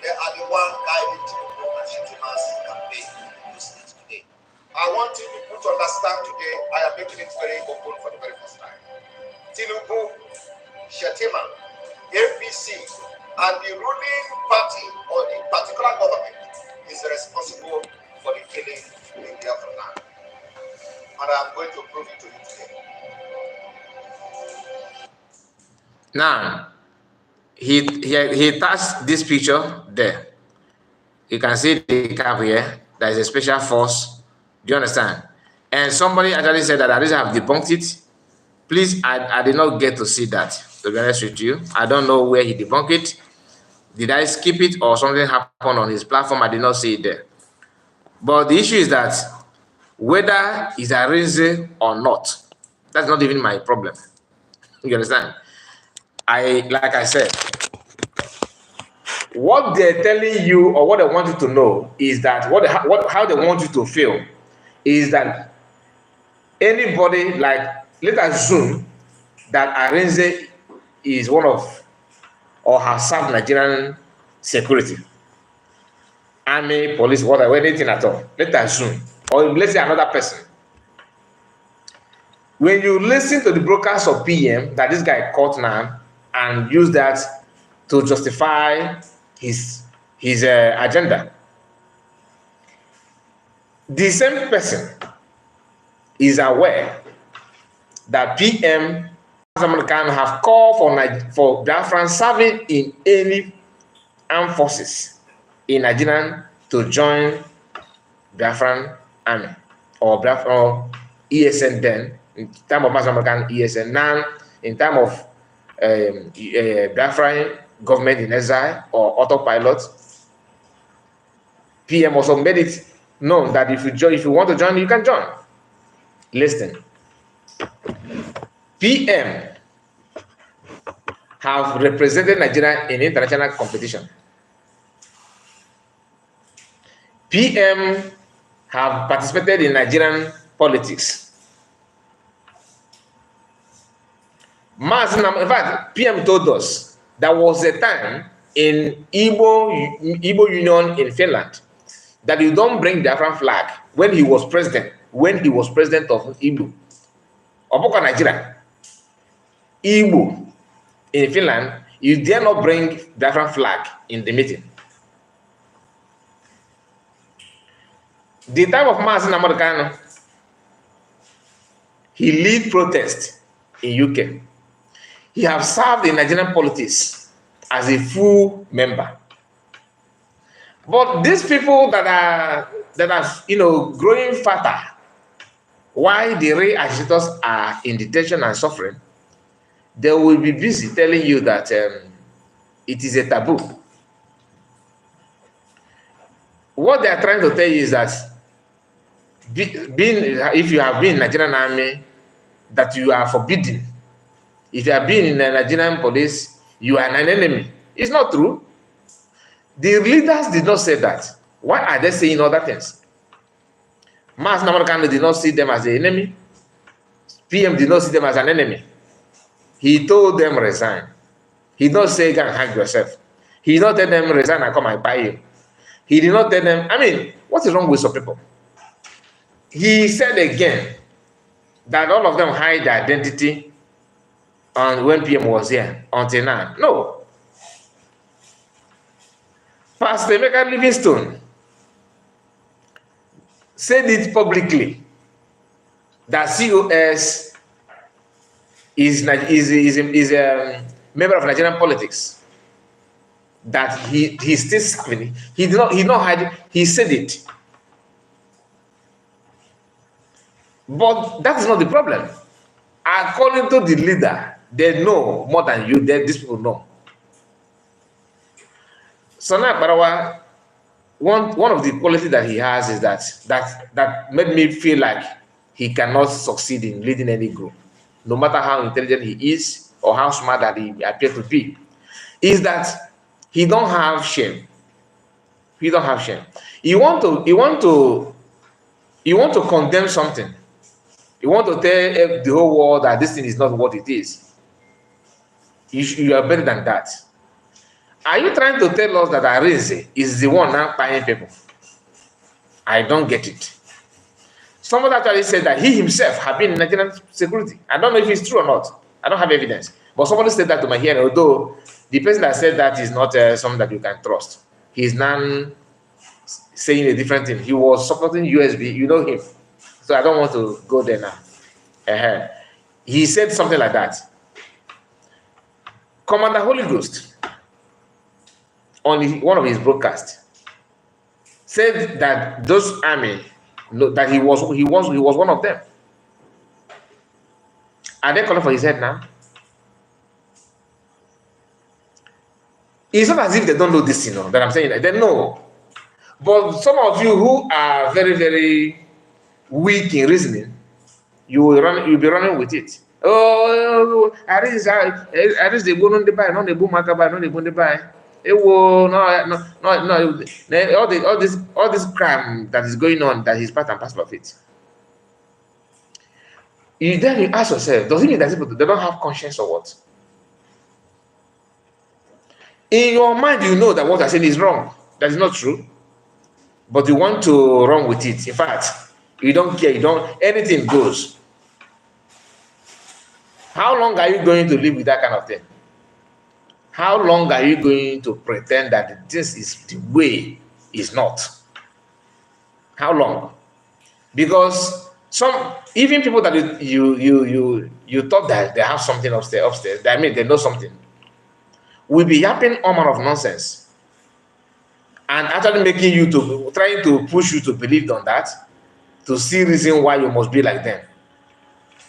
They are the one guiding Tinubu and Shetima's campaign in those states today. I want you people to understand today, I am making it very open for the very first time. Tinubu, Shetima, APC, and the ruling party or the particular government is responsible for the killing in Biafra land. And I'm going to prove it to you today. Now, he attached this picture there. You can see the cap here. There is a special force. Do you understand? And somebody actually said that I didn't have debunked it. Please, I did not get to see that, to be honest with you. I don't know where he debunked it. Did I skip it or something happened on his platform? I did not see it there. But the issue is that whether it's arranged or not, that's not even my problem. You understand? Like I said, what they're telling you or what they want you to know is that how they want you to feel is that anybody, like, let's assume that Arinze is one of or has served Nigerian security, army, police, whatever, anything at all. Let's assume, or let's say another person. When you listen to the broadcast of PM that this guy caught now and use that to justify his agenda, the same person is aware that PM can have called for Biafran serving in any armed forces in Nigeria to join Biafran army or ESN then, in time of Mass American ESN, now in time of Biafran government in exile or autopilot. PM also made it known that if you want to join, you can join. Listen, PM have represented Nigeria in international competition. PM have participated in Nigerian politics. In fact, PM told us there was a time in Igbo Union in Finland that you don't bring the Biafran flag when he was president of Igbo. Oboka Nigeria, Igbo in Finland, you dare not bring the Biafran flag in the meeting. The time of Mazi Americano, he lead protest in UK. He have served in Nigerian politics as a full member. But these people that are growing fatter, while the real agitators are in detention and suffering, they will be busy telling you that it is a taboo. What they are trying to tell you is that if you have been in Nigerian army, that you are forbidden. If you have been in the Nigerian police, you are an enemy. It's not true. The leaders did not say that. Why are they saying other things? Mas Namarkano did not see them as an enemy. PM did not see them as an enemy. He told them resign. He did not say go and hang yourself. He did not tell them resign and come and buy you. He did not tell them, what is wrong with some people? He said again that all of them hide their identity when PM was here until now. No. Pastor Emeka Livingstone said it publicly that COS is a member of Nigerian politics. That he still serving. He did not hide it. He said it. But that is not the problem. According to the leader, they know more than you. These people know. Sana Barawa, one of the qualities that he has is that made me feel like he cannot succeed in leading any group, no matter how intelligent he is or how smart that he appears to be, is that he don't have shame. He don't have shame. You want to condemn something. You want to tell the whole world that this thing is not what it is. You are better than that. Are you trying to tell us that Arinze is the one now buying people? I don't get it. Someone actually said that he himself had been in Nigerian security. I don't know if it's true or not. I don't have evidence. But somebody said that to my hearing, although the person that said that is not someone that you can trust. He's now saying a different thing. He was supporting USB. You know him. So I don't want to go there now. He said something like that. Commander Holy Ghost, on one of his broadcasts, said that those army, that he was one of them. Are they calling for his head now? It's not as if they don't know this, that I'm saying that they know. But some of you who are very, very weak in reasoning, you'll be running with it. Oh, at least they go on the buy, not the boom buy, not the boom buy. It will no. All this crime that is going on, that is part and parcel of it. Then you ask yourself, does it mean that people they don't have conscience or what? In your mind, you know that what I said is wrong. That is not true. But you want to run with it. In fact, you don't care. You don't. Anything goes. How long are you going to live with that kind of thing? How long are you going to pretend that this is the way? Is not? How long? Because even people that you thought that they have something upstairs. I mean, they know something. Will be yapping all manner of nonsense, and actually making you to trying to push you to believe on that, to see reason why you must be like them,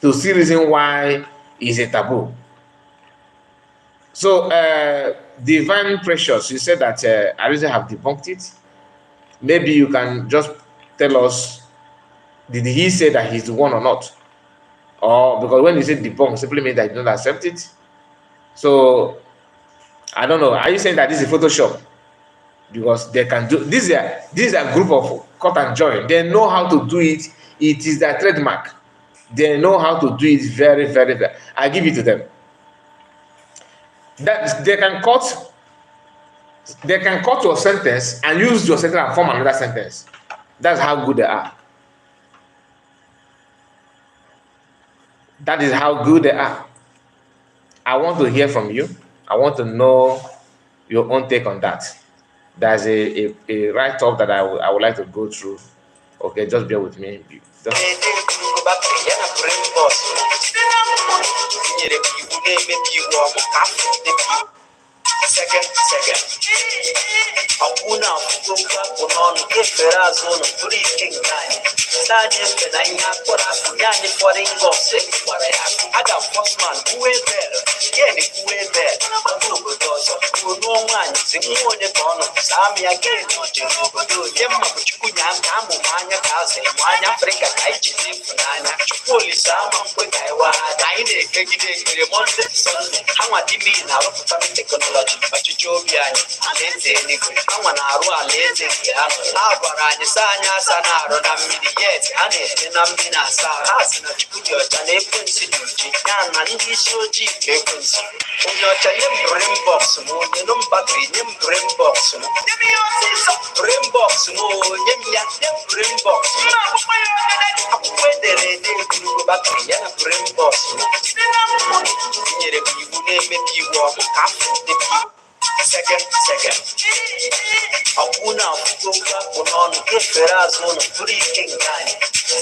to see reason why it's a taboo. So, Divine Precious, you said that I really have debunked it. Maybe you can just tell us, did he say that he's the one or not? Or because when you say debunk, simply means that you don't accept it. So, I don't know. Are you saying that this is Photoshop? Because they can do this. Is a group of cut and join. They know how to do it. It is their trademark. They know how to do it very, very well. I give it to them. That they can cut your sentence and use your sentence and form another sentence. That's how good they are. That is how good they are. I want to hear from you. I want to know your own take on that. There's a write-up that I would like to go through. Okay, just bear with me. Second. Hakuna kutoka kunono keferazo no Debunking guy. Sanye penanya kora kunyani for ingose kwara ya. Aga postman kuwe better. Yeni kuwe better. Kugo dozo. Kuno wanyi zinguone bono. Sami again no jirugo. Yemma kuchukunya kamu manya kaze. Manya Afrika kaichi zifunanya. Chukuli sama mkwe kaiwa. Daine kegide kire monde sonne. Hama dimi na rokutami technology. Pachuchobiani. Lenze nigwe. Hama na aru aleze kia. Agwaranye sanya sanaro na midiyeti. Ane na mina sa. Hasina chukudio chane kwensi duji. Yana ndi shoji kwensi. Unyocha nyem brain box mo. Nyenum battery nyem brain box mo. Nyemi yosisa brain box mo. Nyem ya nyem brain box mo. Akwedere de kuru battery yana brain box mo. Nyere biwu neme biwu mo kafu de biwu. Second. Hakuna kutoka kunono keferazo no Debunking guy.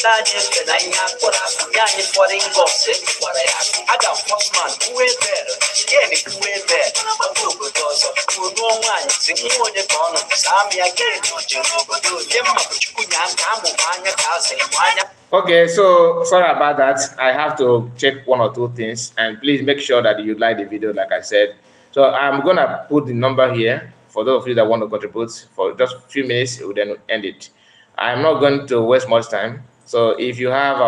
Sanye penanya kora kunyani for ingose kwara ya. Aga postman kuwe better. Yeni kuwe better. Kugo dozo. Kuno wanyi zinguone bono. Sami again no jirugo. Yemma kuchukunya kamu manya kaze manya. Okay, so sorry about that. I have to check one or two things, and please make sure that you like the video, like I said. So I'm gonna put the number here for those of you that want to contribute for just a few minutes. We will then end it. I'm not going to waste much time. So if you have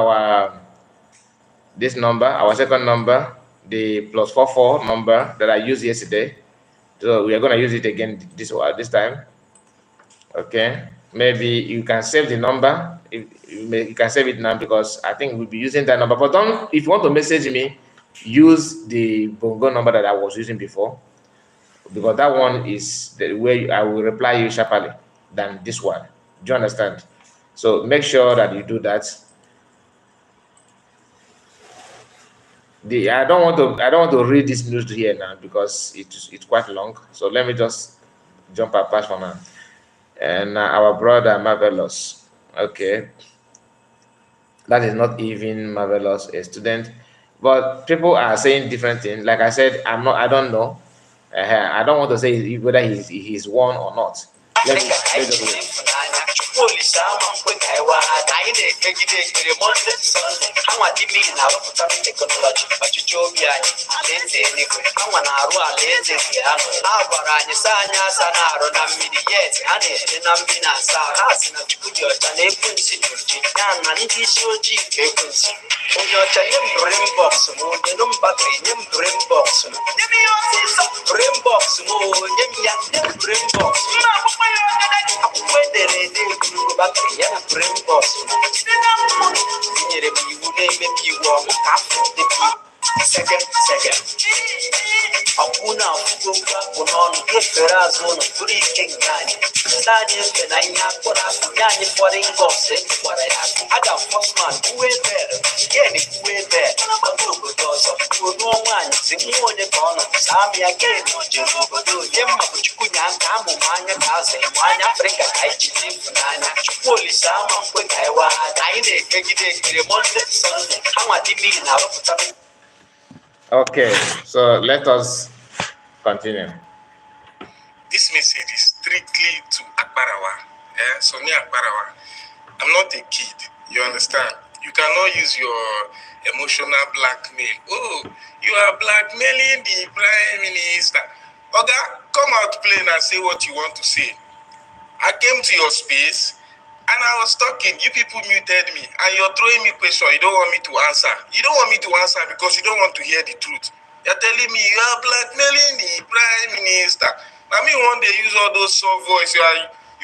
this number, our second number, the +44 number that I used yesterday, so we are gonna use it again this time. Okay, maybe you can save the number. You can save it now because I think we'll be using that number. But don't, if you want to message me, use the bongo number that I was using before, because that one is the way I will reply you sharply than this one. Do you understand? So make sure that you do that. I don't want to read this news here now because it's quite long. So let me just jump past for now. And our brother Marvelous. Okay, that is not even Marvelous, a student, but people are saying different things. Like I said, I don't know. I don't want to say whether he's one or not. Let me just Second. Hakuna kutoka kunono geferazo no kuri kengani. Sanye penanya kora nyanye foringo se kwara ya. Aga Foxman kuwe better. Yeni kuwe better. Magugo dozo. Kuno mwanya zinguone kono. Sami again no jerugo do. Yemma kuchukunya kamu manya kaze. Mwanya Afrika kaichi zinfunanya. Chukuli sama mkwe kaiwa. Naine kegide kire monte sonne. Hama dimi na rokutami. Okay, so let us continue. This message is strictly to Akbarawa. Sonia Akbarawa. I'm not a kid, you understand? You cannot use your emotional blackmail. Oh, you are blackmailing the Prime Minister. Oga, come out plain and say what you want to say. I came to your space and I was talking. You people muted me and you're throwing me questions you don't want me to answer. You don't want me to answer because you don't want to hear the truth. You're telling me you are blackmailing the Prime Minister. I mean, one day use all those soft voice. You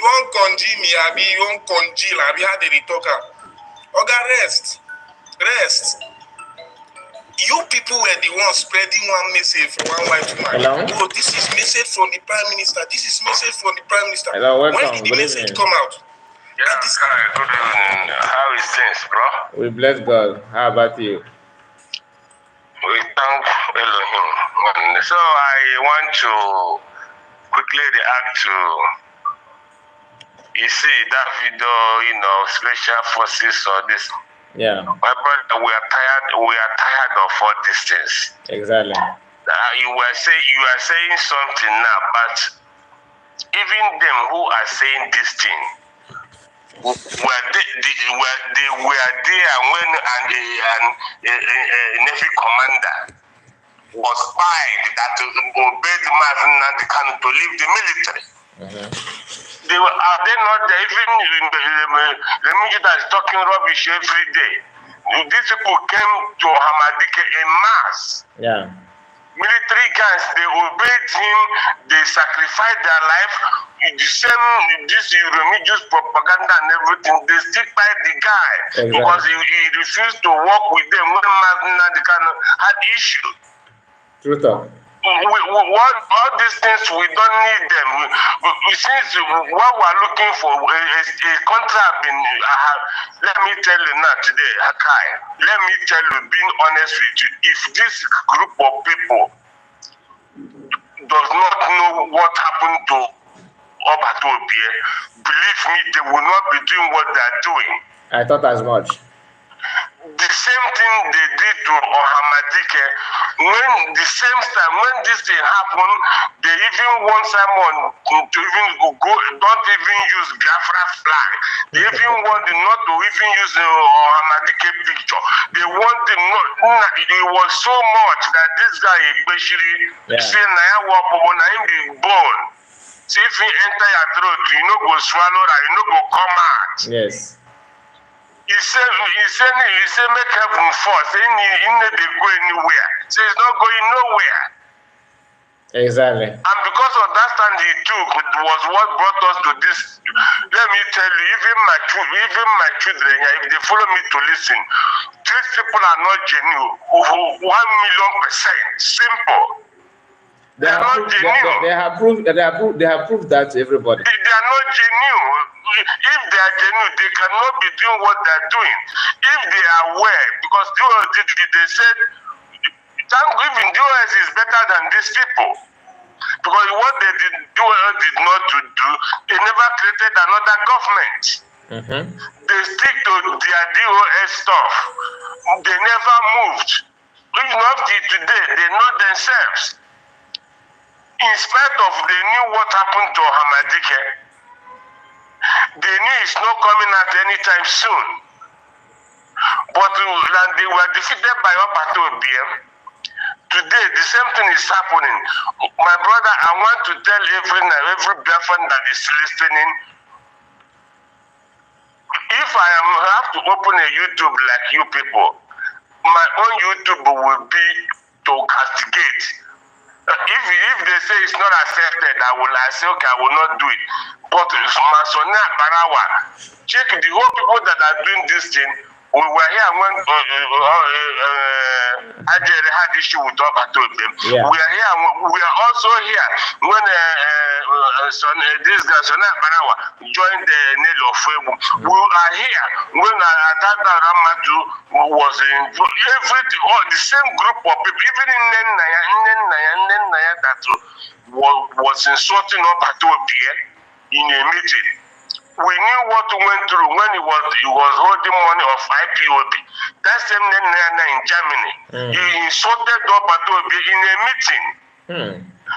want congeal me, Abi, you want congeal, Abi, how did he talk? Oga, rest. You people were the ones spreading one message for one white woman. Hello? Oh, this is message from the Prime Minister. This is message from the Prime Minister. Hello, welcome. When did the message come out? Yeah, hi, good evening. How is things, bro? We bless God. How about you? We thank Elohim. So I want to quickly react to, you see, that video, special forces or this. Yeah, My brother, we are tired of all these things. exactly. You are saying something now, but even them who are saying this thing, they were there when a Navy commander was spied that obeyed Martin to leave the military. Are they not there? Even the military that is talking rubbish every day. These people came to Hamadike in mass. Yeah, Military guys, they obeyed him, they sacrificed their life. This religious propaganda and everything, they stick by the guy. Exactly. Because he refused to work with them when Martin had issue. true talk. All these things, we don't need them. Since what we're looking for, a contract let me tell you now today, Hakai, let me tell you, being honest with you, if this group of people does not know what happened to Obatobie, believe me, they will not be doing what they're doing. I thought as much. The same thing they did to Ohamadike. When this thing happened, they even want someone to even go, don't even use Biafra flag. They even want them not to even use the Ohamadike picture. They want them not. It was so much that this guy especially say Naya Wapo na him be born. See if he enter your throat, you know go swallow that, you know go come out. Yes. He said make heaven fall. Say he need to go anywhere. Say it's not going nowhere. Exactly. And because of that stand he took, it was what brought us to this. Let me tell you, even my children, if they follow me to listen, these people are not genuine. 1,000,000%. Simple. They have proved that to everybody. They are not genuine. If they are genuine, they cannot be doing what they are doing. If they are aware, because they said, even DOS is better than these people. Because what they did not do, they never created another government. They stick to their DOS stuff. They never moved. Even up to today, they know themselves. In spite of they knew what happened to Hamadike, they knew it's not coming out anytime soon. But they were defeated by Obatobie. Today, the same thing is happening. My brother, I want to tell every Biafran that is listening, if I have to open a YouTube like you people, my own YouTube will be to castigate. If they say it's not accepted, I say, okay, I will not do it. But Masonia Barawa, check the whole people that are doing this thing, We were here when Ajere had issue with Obatobe. Yeah. We are here. We are also here when this guy Sona Banawa joined the Nelo Febu. We are here when Atata Ramadu was in everything. All the same group of people, even in Naya that was insulting Obatobe in a meeting. We knew what went through when he was holding money of IPOB. That same Nana in Germany. He insulted Obatobe in a meeting.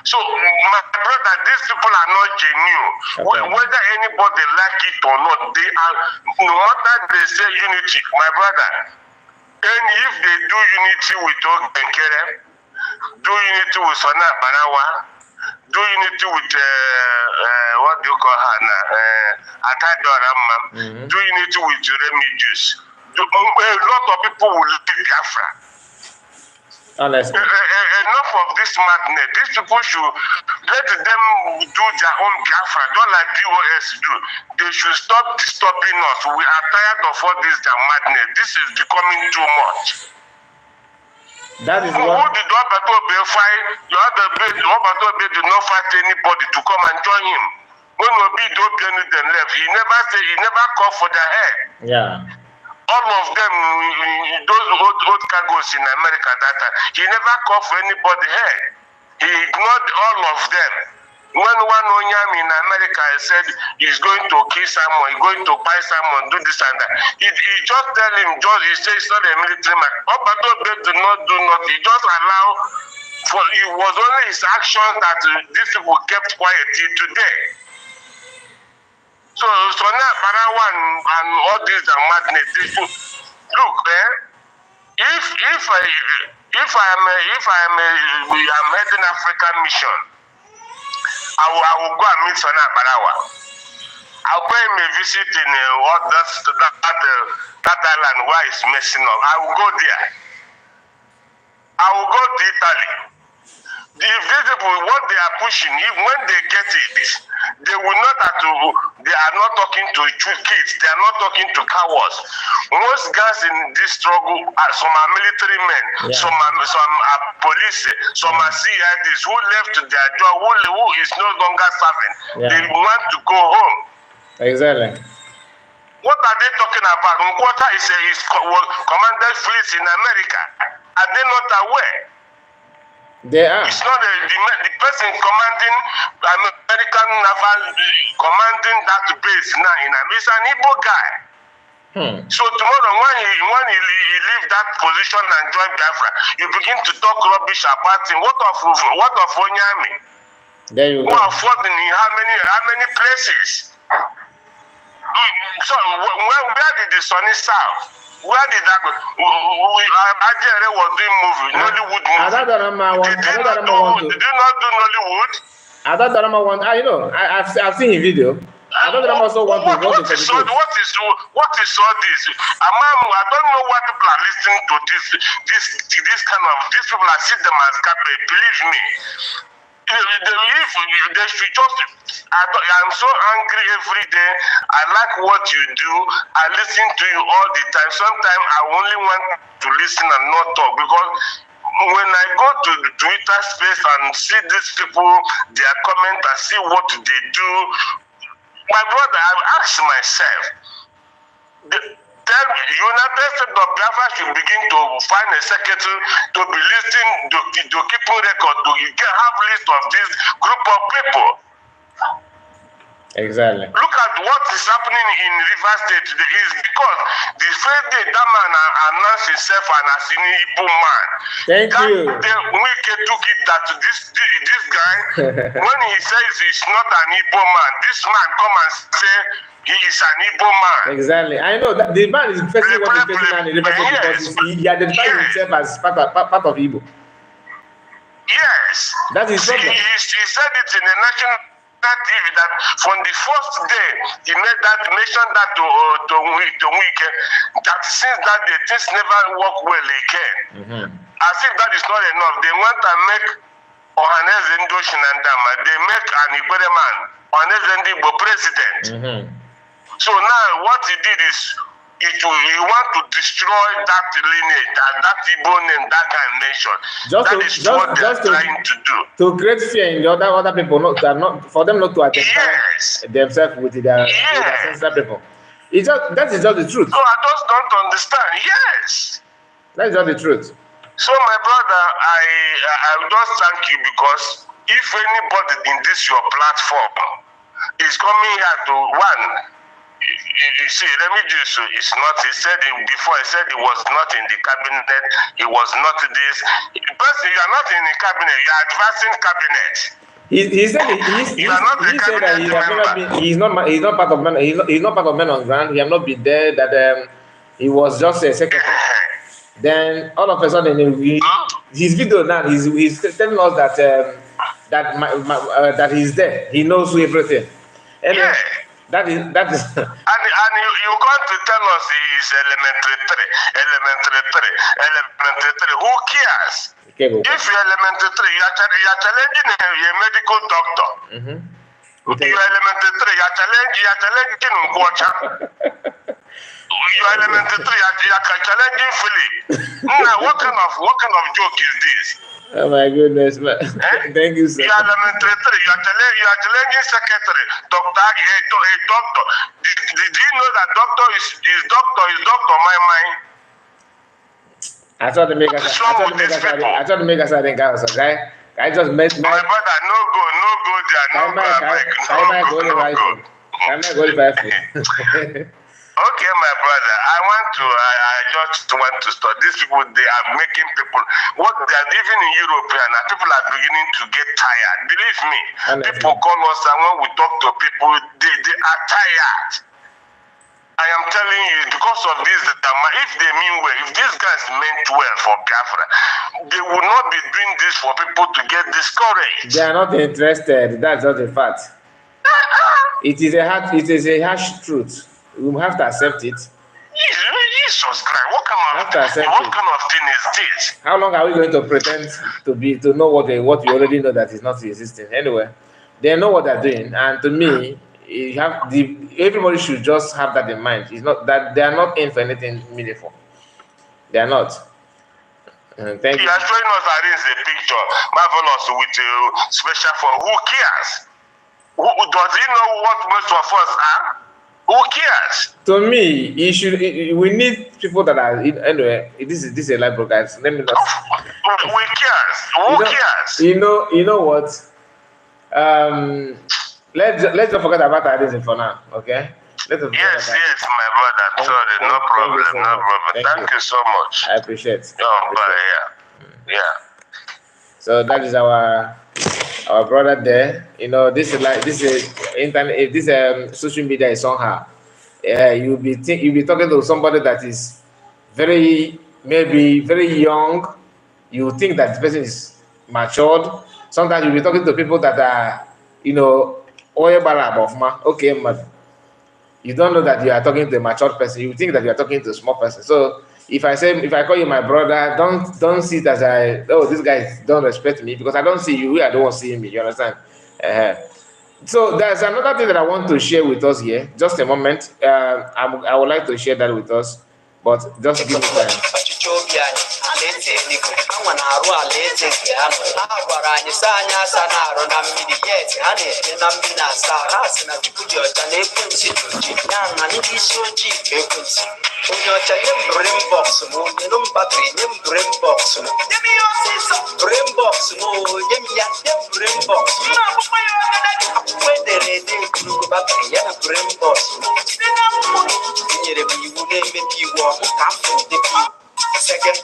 So, my brother, these people are not genuine. Okay. Whether anybody like it or not, they are, no matter they say unity, my brother, and if they do unity with Ogenkere, do unity with Sona Banawa, do unity with what do you call her now? Atadorama, do unity with Jeremy Juice. A lot of people will leave Biafra. Honestly. Enough of this madness. These people should let them do their own Biafra, not like BOS do. They should stop disturbing us. We are tired of all this their madness. This is becoming too much. That is Who what. did Obatobe fight? Obatobe did not fight anybody to come and join him. When Obi then left, he never called for their head. Yeah. All of them, those old cargoes in America that time, he never called for anybody's head. He ignored all of them. When one Onyam in America said he's going to kill someone, he's going to buy someone, do this and that, he just tell him, he says he's not a military man. Obatobe do not do nothing. He just allow, it was only his action that these people kept quiet till today. So now Barawa and all these are madness. Look, if we am heading African mission, I will go and meet Sona Barawa. I'll pay him a visit in that island where it's messing up. I will go there. I will go to Italy. If these people, what they are pushing, when they get it, they will not have to, they are not talking to kids, they are not talking to cowards. Most guys in this struggle, some are military men, some are police, some are CIDs who left their job, who is no longer serving. They want to go home. Exactly. What are they talking about? Nkwata is commanded fleets in America. Are they not aware? They are. It's not the person commanding American naval commanding that base now in America. He's an Igbo guy. So tomorrow when he leave that position and join Biafra, you begin to talk rubbish about him. What of Onyami? There you go. Who are fought in how many places? So where did the Sunni serve? Where did that go? Ajere was doing movie, Nollywood movie. Did you not do Nollywood? Adadorama want. You know, I've seen his video. Adadorama also want to what is all this? I don't know why people are listening to this kind of. These people are see them as garbage. Believe me. They should just. I'm so angry every day. I like what you do. I listen to you all the time. Sometimes I only want to listen and not talk, because when I go to the Twitter space and see these people, their comment, and see what they do, my brother, I've asked myself, tell me, United States of Biafra should begin to find a secretary to be listening, to keep record, to have list of this group of people. Exactly. Look at what is happening in Rivers State today. Is because the first day that man announced himself as an Igbo man. Thank you. Wike took it that this guy, when he says he's not an Igbo man, this man come and say he is an Igbo man. Exactly. I know that the man is facing what he's facing now in Rivers State because he identifies himself as part of Igbo. Yes. That is problem. He said it in the national TV that from the first day he mentioned that to Wike, that since that day things never work well again. As if that is not enough, they want to make Ohaneze Ndoshin and Dama, they make an Igbere man, Ohaneze Ndigbo president. So now what he did is, you want to destroy that lineage, that Igbo name, that guy mentioned. That is what they're trying to do. To create fear in the other people, for them not to identify themselves with their ancestral people. That is just the truth. So I just don't understand. Yes. That is just the truth. So my brother, I just thank you, because if anybody in this your platform is coming here to you see, let me just, it's not, he said before, he said he was not in the cabinet, he was not this. Person, you are not in the cabinet, you are advancing cabinet. He said that he has never been. He's not part of men. He's not part of Men on Ground. He has not been there. That he was just a secretary. Then all of a sudden, his video now, he's telling us that that he's there. He knows everything. And that is. And you come to tell us he's elementary three. Who cares? Okay, if you're elementary three, you're challenging a medical doctor. You're elementary three, you're challenging Ngwacha. You're elementary three, you're challenging Philip. What kind of joke is this? Oh my goodness, man. Thank you, sir. You are elementary three, you are challenging secretary, doctor, a doctor. Did you know that doctor is doctor my mind? I tried to make us I think I was a guy. I just met my brother, no go there, Okay, my brother, I just want to start. These people, they are making people, what they are living in Europe, and people are beginning to get tired. Believe me, people call us, and when we talk to people, they are tired. I am telling you, because of this, if they mean well, if these guys meant well for Biafra, they would not be doing this for people to get discouraged. They are not interested. That's not the fact. It is a harsh truth. We have to accept it. Jesus Christ, what kind of thing is this? How long are we going to pretend to know what we already know that is not existing? Anyway, they know what they're doing, and to me, everybody should just have that in mind. It's not that they are not in for anything meaningful. They are not. Thank you. You are showing us a picture, marvelous with a special for who cares? Does he know what most of us are? Who cares? To me, we need people that are anyway. This is a live broadcast. Let me not. Who cares? Who cares? You know what? Let's not forget about Terrorism for now, okay? Yes, my brother. Sorry, no problem. Thank you so much. I appreciate it. Yeah. So that is our brother there. This is internet. This social media is somehow. You'll be talking to somebody that is maybe very young. You think that the person is matured. Sometimes you'll be talking to people that are, okay, man. You don't know that you are talking to a mature person. You think that you are talking to a small person. So if I call you my brother, don't see it as this guy don't respect me because I don't see you. I don't want to see me. You understand? So there's another thing that I want to share with us here. Just a moment. I would like to share that with us, but just give me time. Second.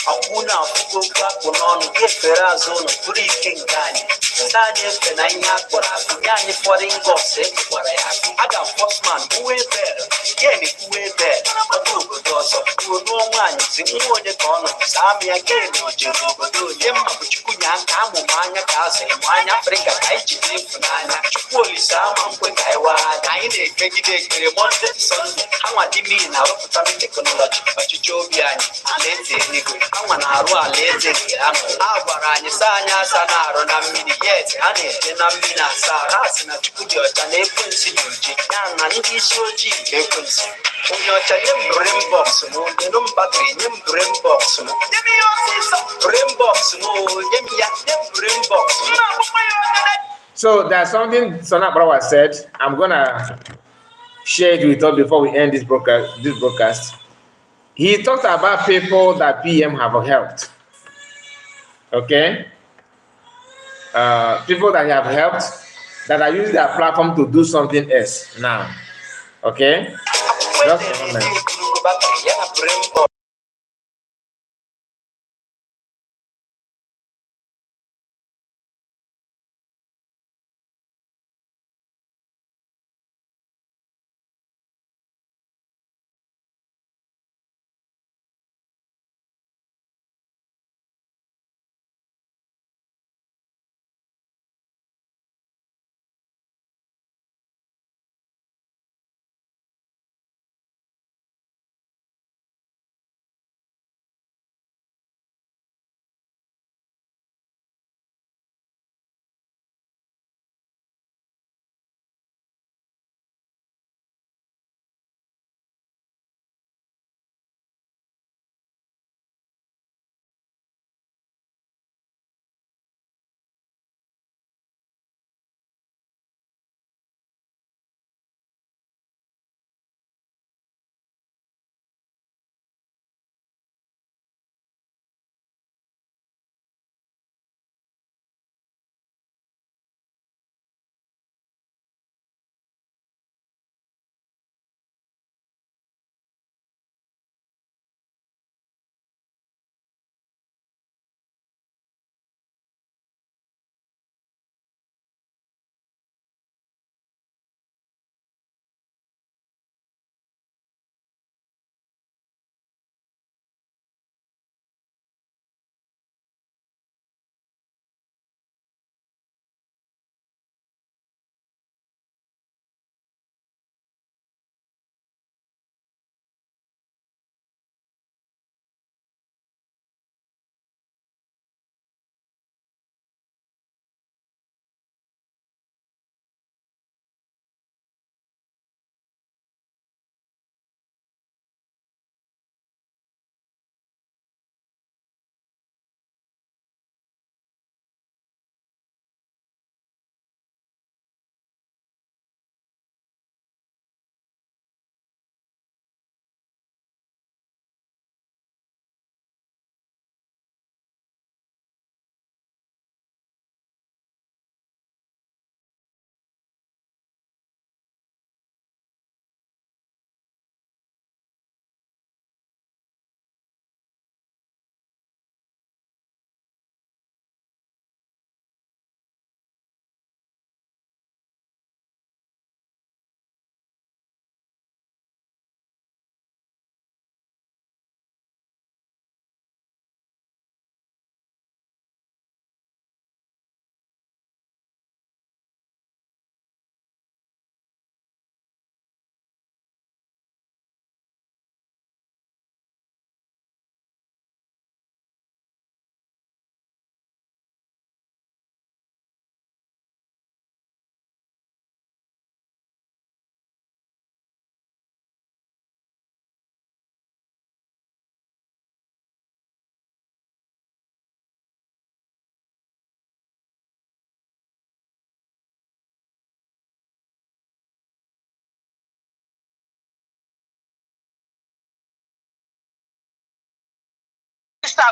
Hakuna kutoka kunono kefera zone kuri kengani. Sanye fenanya kora kunyani foreign gosse kora ya. Aga postman uwe better. Yeni uwe better. Odugo doso. Uno mwani zimuone kono. Sami akeni ojirugo do yemma kuchukunya na nka amụ m anya ka azụ ịmụ anya Afrịka ka anyị jide ịfụnanya Chukwu Olise ama nkwe ka anyị waa anya anyị na-ekpegide ekpere Monday to Sunday ha nwa dị mmiri na-arụpụta teknọlọji ọchịchị obi anyị alaeze eluigwe ha nwa na-arụ alaeze nke ha ha gwara anyị saa anyị asa na-arụ na mmiri yet ha na-eje na mmiri asa ha sị na Chukwu dị ọcha na ekwensu dị oji ya na ndị isi ojii nke ekwensu onye ọcha nye m brain box m nyenu m batrị nye m brain box m nye m ihe ọsịsọ brain box m nye m ya nye m brain box m na-agbakwa ya ọdịda. So there's something Sona Brawa said. I'm gonna share it with us before we end this broadcast. He talked about people that PM have helped. Okay, people that have helped that are using their platform to do something else now. Okay, just a moment.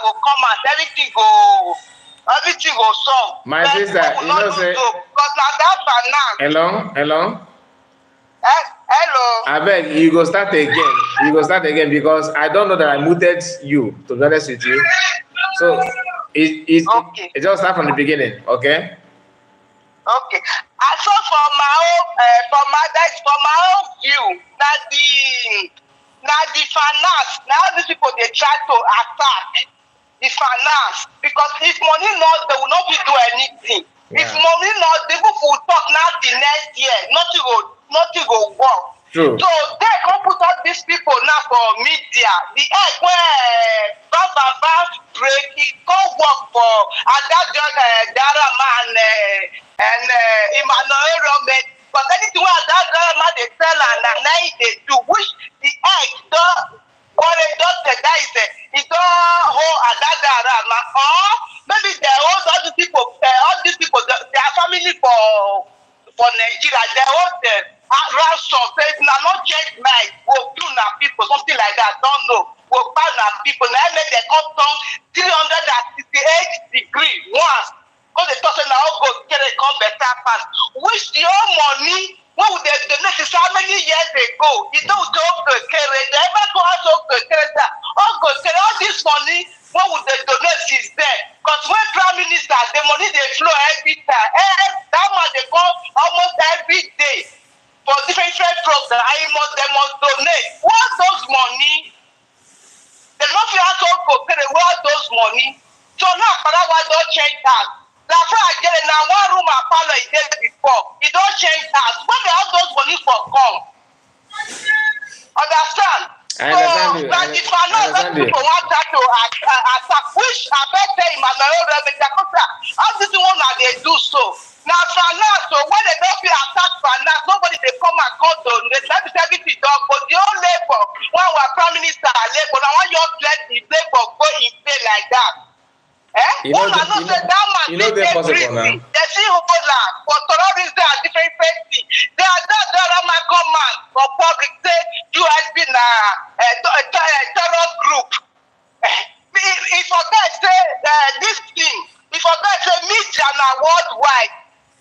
Go come out, everything go solve. My sister, you know, say, because now that finance. Hello. Hello. I beg you go start again. You go start again because I don't know that I muted you. To be honest with you, so it just start from the beginning, okay? Okay. I saw from my own view that the finance now these people they try to attack. the finance, because if money not, they will not be do anything. Yeah. If money not, the people will talk now the next year, nothing will work. True. So they can put all these people now for media. The egg where Baba break, it can't work for and that just Darama and Emmanuel Romet. But anything where that Darama they sell and now they do, which the egg don't. Or they just the guy say it don't hold a Darama, or maybe they hold all these people, their family for Nigeria, they hold them. Ransom says now not change mind, we'll do now people, something like that, don't know. We'll ban now people. Now make they come down 368 degree once. Because they thought now go get it come better pass. Which the old money, what would they donate is how many years ago? You don't go to carry, they ever go out to carry that. All this money, what would they donate is there? Because when Prime Minister, the money they flow every time. That one they go almost every day. For different programs, they must donate. What those money? They don't feel how to go pay what those money. So now, Paraguay don't change that. That's why I get it now. One room I follow it there before. It don't change that. When they have those money for come, understand? I understand you. But if I know that people want that to attack, which I bet tell him, how this one that they do so? Now finance, so when they don't feel attack finance, nobody they come and come to everything done. But the old labor, when our prime minister labor, now when you let the labor go in pay like that. You know they're possible now. They see Holland for terrorism and different things. They are that my command for public say USB a terror group. If a guy say this thing, if a guy say media now worldwide,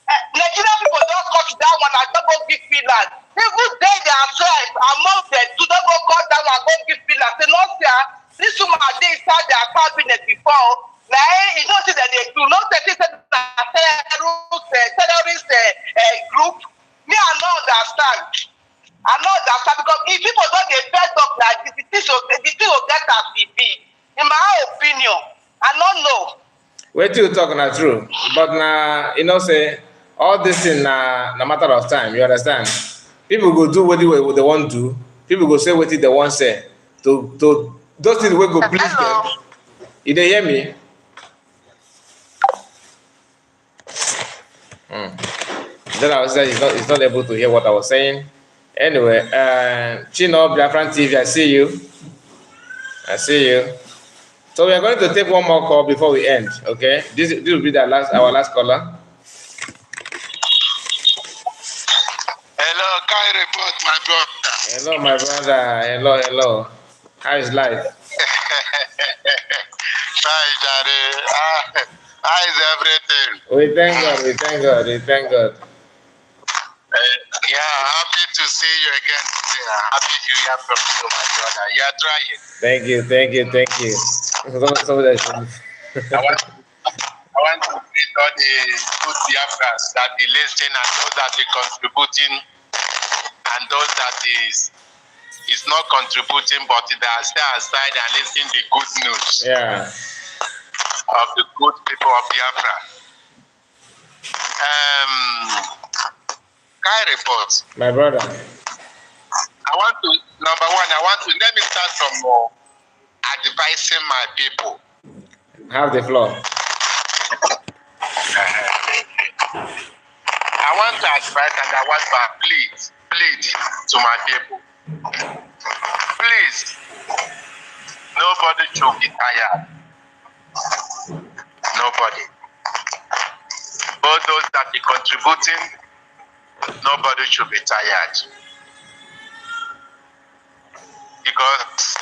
Nigerian people don't cut that one and don't go give Finland. Even they themselves among them to don't go cut that one and go give Finland. Say no sir, this woman they inside their cabinet before. Now, you know that they do not say terrorist group. Me, I don't understand. I don't understand because if people don't get fed up like this, the thing will get as it be. In my opinion, I don't know. What you talking are true, but now say all this in a matter of time. You understand? People go do what they want to do. People go say what they want to say. To those things will go please them. You they hear me? Then I was saying he's not able to hear what I was saying. Anyway, Chino, Biafran TV, I see you. So we are going to take one more call before we end. Okay, this will be our last caller. Hello, Kai report, my brother. Hello, my brother. Hello. How is life? How is everything? We thank God. Yeah, happy to see you again today. Happy to hear from you, my brother. You are trying. Thank you. I want to greet all the good Biafras that be listening and those that be contributing and those that is not contributing but they are stay aside and listening to the good news. Yeah. Of the good people of Biafra. Kai report. My brother. Let me start from advising my people. Have the floor. I want to advise and I want to plead to my people. Please, nobody should be tired. Nobody. Both those that are contributing, nobody should be tired. Because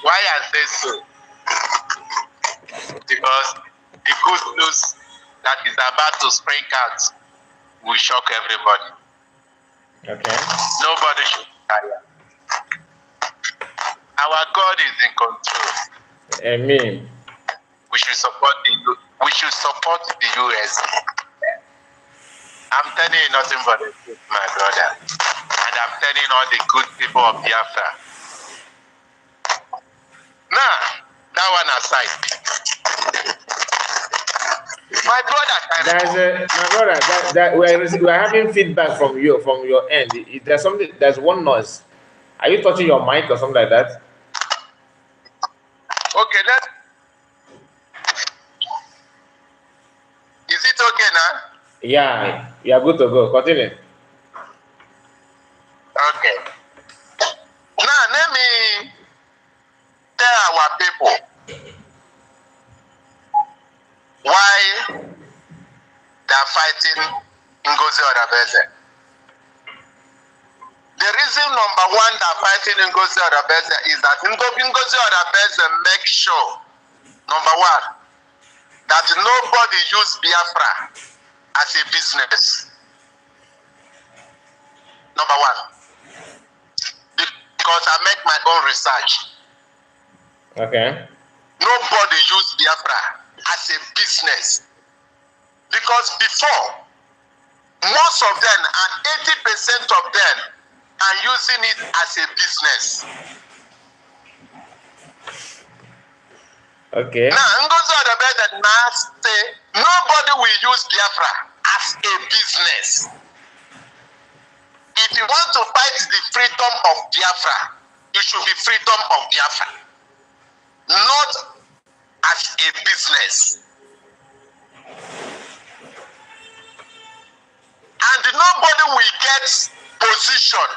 why I say so? Because the good news that is about to spring out will shock everybody. Okay. Nobody should be tired. Our God is in control. Amen. We should support the US. I'm telling you nothing but the truth, my brother. And I'm telling all the good people of Biafra. Now, that one aside, My brother, My brother, that we are having feedback from your end. There's something. There's one noise. Are you touching your mic or something like that? okay, is it okay now? Yeah, you are good to go. Continue. Okay. Now let me tell our people why they are fighting Ngozi Odabeze. The reason number one they are fighting Ngozi Odabeze is that Ngozi Odabeze makes sure, number one, that nobody use Biafra as a business. Number one. Because I make my own research. Okay. Nobody use Biafra as a business. Because before, most of them, and 80% of them, are using it as a business. Okay. Now, Ngozi Odabeze now say, nobody will use Biafra as a business. If you want to fight the freedom of Biafra, it should be freedom of Biafra, not as a business. And nobody will get position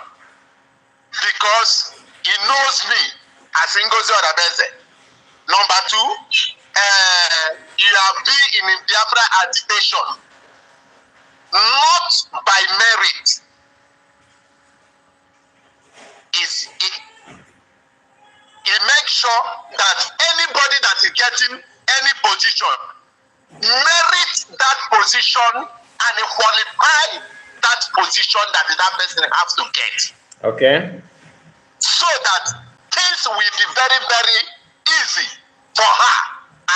because he knows me as Ngozi Odabeze. Number two, you have been in Biafra agitation, not by merit. He makes sure that anybody that is getting any position merits that position and qualify that position that that person has to get. Okay. So that things will be very, very easy for her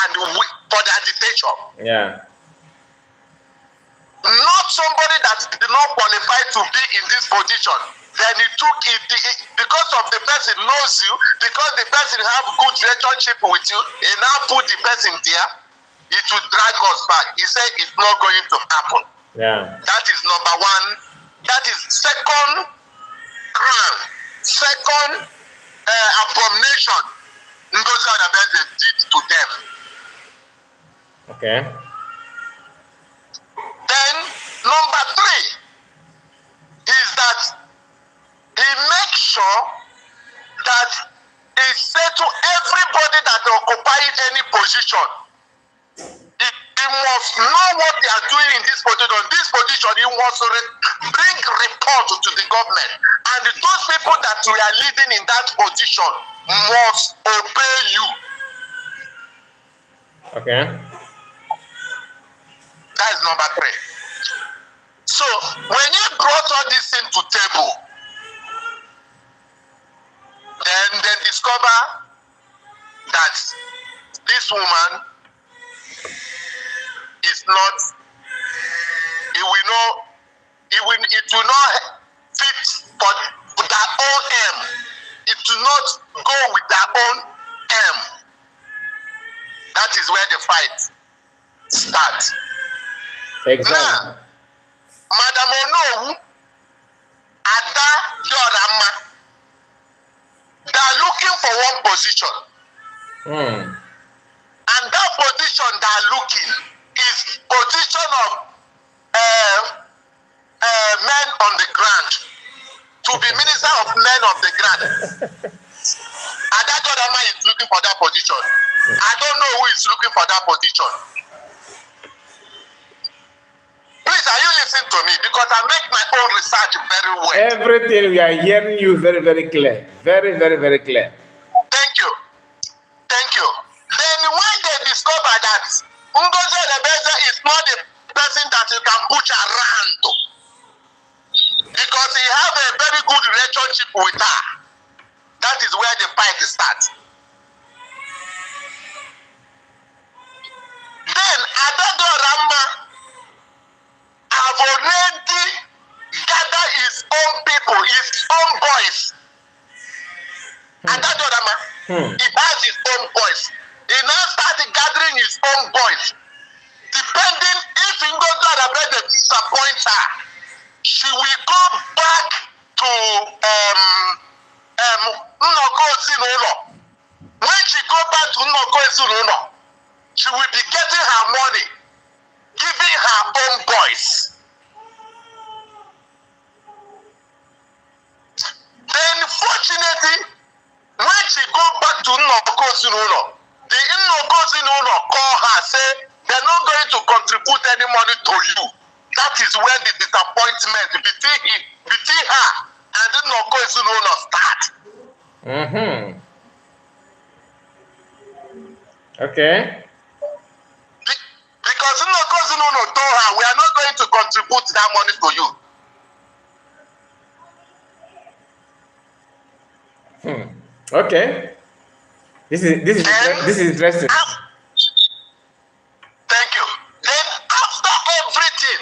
and for the agitation. Yeah. Not somebody that did not qualify to be in this position. Then he took it because of the person knows you, because the person have good relationship with you, he now put the person there, it will drag us back. He said it's not going to happen. Yeah. That is number one. That is second crime, second abomination Ngozi Odabeze did to them. Okay. Then number three is that he makes sure that he said to everybody that occupies any position, he must know what they are doing in this position. This position, he must bring report to the government. And those people that we are leading in that position must obey you. Okay. That is number three. So when you brought all this thing to table, then they discover that this woman is not, it will not fit for their own aim. It will not go with their own aim. That is where the fight starts. Exactly. Now, Madam Onowu, Ada Yorama, they are looking for one position. And that position they are looking is position of men on the ground. To be minister of men on the ground. And that other man is looking for that position. I don't know who is looking for that position. Please, are you listening to me? Because I make my own research very well. Everything we are hearing you very, very clear. Very, very, very clear. Thank you. Thank you. Then when they discover that Ngozi Odabeze is not a person that you can push around, because he have a very good relationship with her, that is where the fight starts. Then Adado Rama have already gathered his own people, his own boys. Adado Rama, he has his own boys. He now started gathering his own boys. The Depending if Ngozi Adabeze disappoints her, she will go back to Nnoko Ezinụlọ. When she go back to Nnoko Ezinụlọ, she will be getting her money, giving her own boys. Then fortunately, when she go back to Nnoko Ezinụlọ, the Nnoko Ezinụlọ call her, say they're not going to contribute any money to you. That is when the disappointment between her and the Nnoko Ezinụlọ start. Okay. Because Nnoko Ezinụlọ told her, we are not going to contribute that money to you. Okay. This is interesting. Thank you. Then after everything,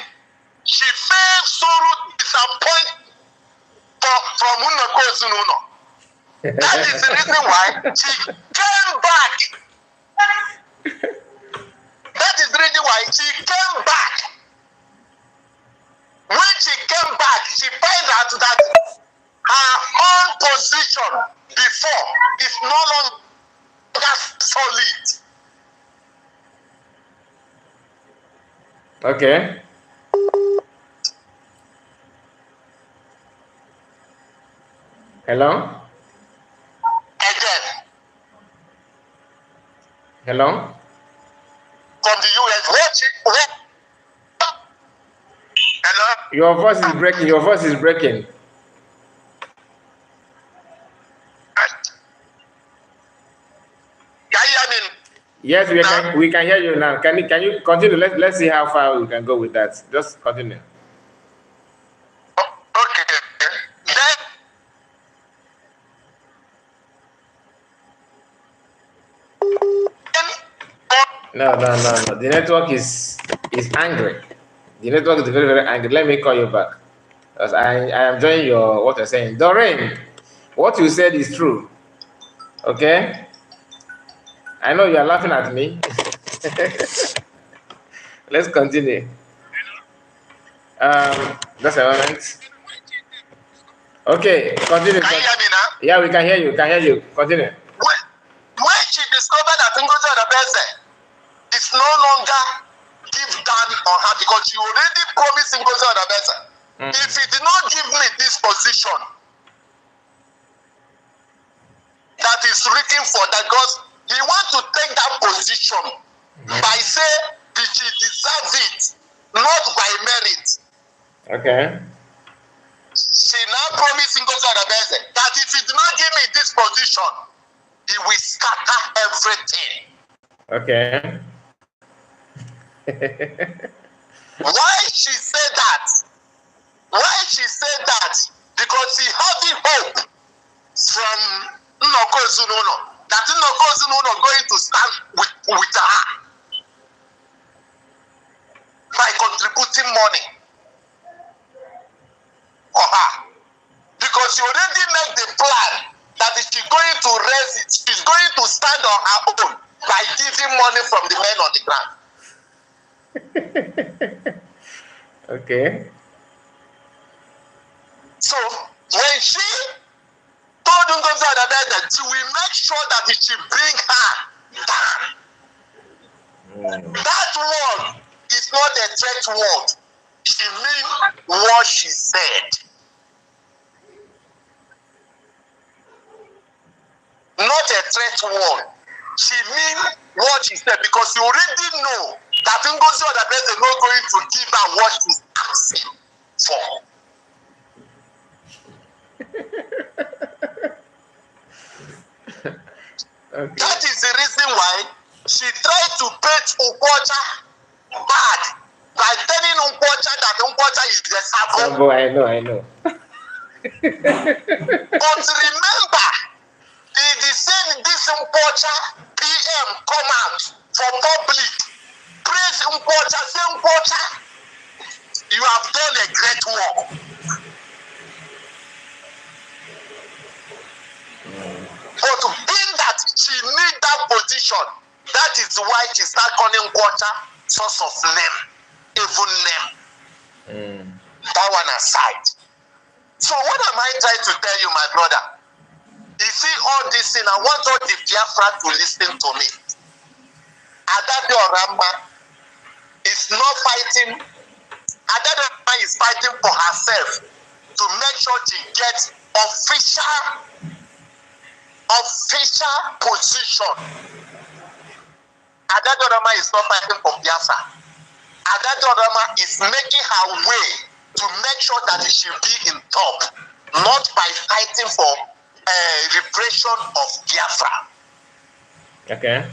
she felt sorrow, disappointment from Nnoko Ezinụlọ. That is the reason why she came back. That is the reason why she came back. When she came back, she found out that her own position before is no longer solid. Okay. Hello? Again. Hello? From the US. Hello? Your voice is breaking. Your voice is breaking. Can you hear me? Yes, we can hear you now. Can you continue? Let's see how far we can go with that. Just continue. Okay. No. The network is angry. The network is very, very angry. Let me call you back. Because I am enjoying what you're saying. Doreen, what you said is true. Okay? I know you are laughing at me. Let's continue. Just a moment. Okay, continue. Can you hear me now? Yeah, we can hear you. Continue. When she discovered that Ngozi Adabeze is no longer give down on her, because she already promised Ngozi Adabeze, if he did not give me this position that is looking for, that because he wants to take that position by saying that she deserves it, not by merit. Okay. She now promised Ngozi Adabeze that if he did not give me this position, he will scatter everything. Okay. Why she said that? Because she having hope from Nnoko Ezinụlọ that Nnoko Ezinụlọ going to stand with her by contributing money for her. Because she already made the plan that she's going to raise it, she's going to stand on her own by giving money from the men on the ground. Okay. So when she told Ngozi Adabeze that she will make sure that she bring her down. That word is not a threat word. She means what she said. Not a threat word. She means what she said, because you already know that Ngozi Adabeze is not going to give her what she's asking for. Okay. That is the reason why she tried to paint Nkwocha bad by telling Nkwocha that Nkwocha is the Sabo. I know. But remember, the same this Nkwocha PM come out for public, praise Nkwocha, say Nkwocha, you have done a great work. But being that she need that position, that is why she start calling Nkwocha source of name, evil name. That one aside. So what am I trying to tell you, my brother? You see all this thing, I want all the Biafra to listen to me. Adade Orama is not fighting. Adade Orama is fighting for herself to make sure she gets official position. Adade Orama is not fighting for Biafra. Adade Orama is making her way to make sure that she will be in top, not by fighting for repression of Biafra. Okay.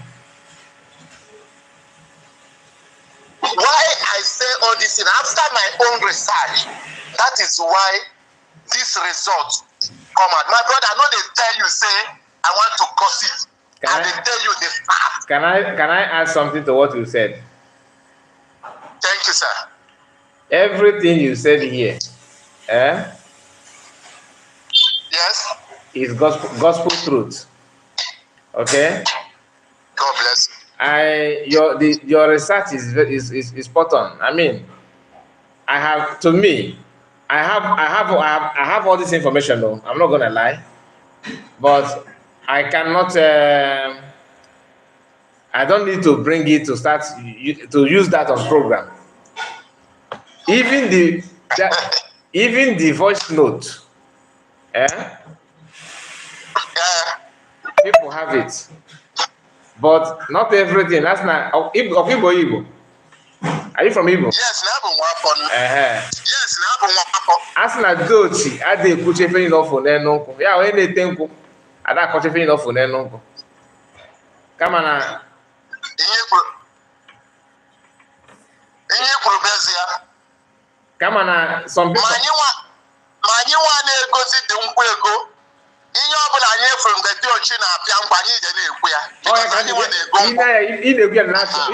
Why I say all this thing after my own research, that is why this result come out. My brother, I know they tell you say I want to gossip, and they tell you the fact. Can I add something to what you said? Thank you, sir. Everything you said here, Yes. is gospel truth. Okay. God bless you. Your research is spot on. I mean, I have all this information though. I'm not gonna lie, but I cannot. I don't need to bring it to start to use that on program. Even the voice note, people have it. But not everything. That's not of Igbo. Are you from Igbo? Yes, Yes, as na dochi, ade kuche fe no for nenonko. Ya we na tenko. Ada kuche fe no for nenonko. Kama na Kama na some people. Manyi wa na-egosi dị nkwa ego. Ihe ọ bụla anyị efuru mgbe dị ochi na-apịa nkwa anyị ije na-ekwu ya. Because anyị nwe na-ego nkwa. Ị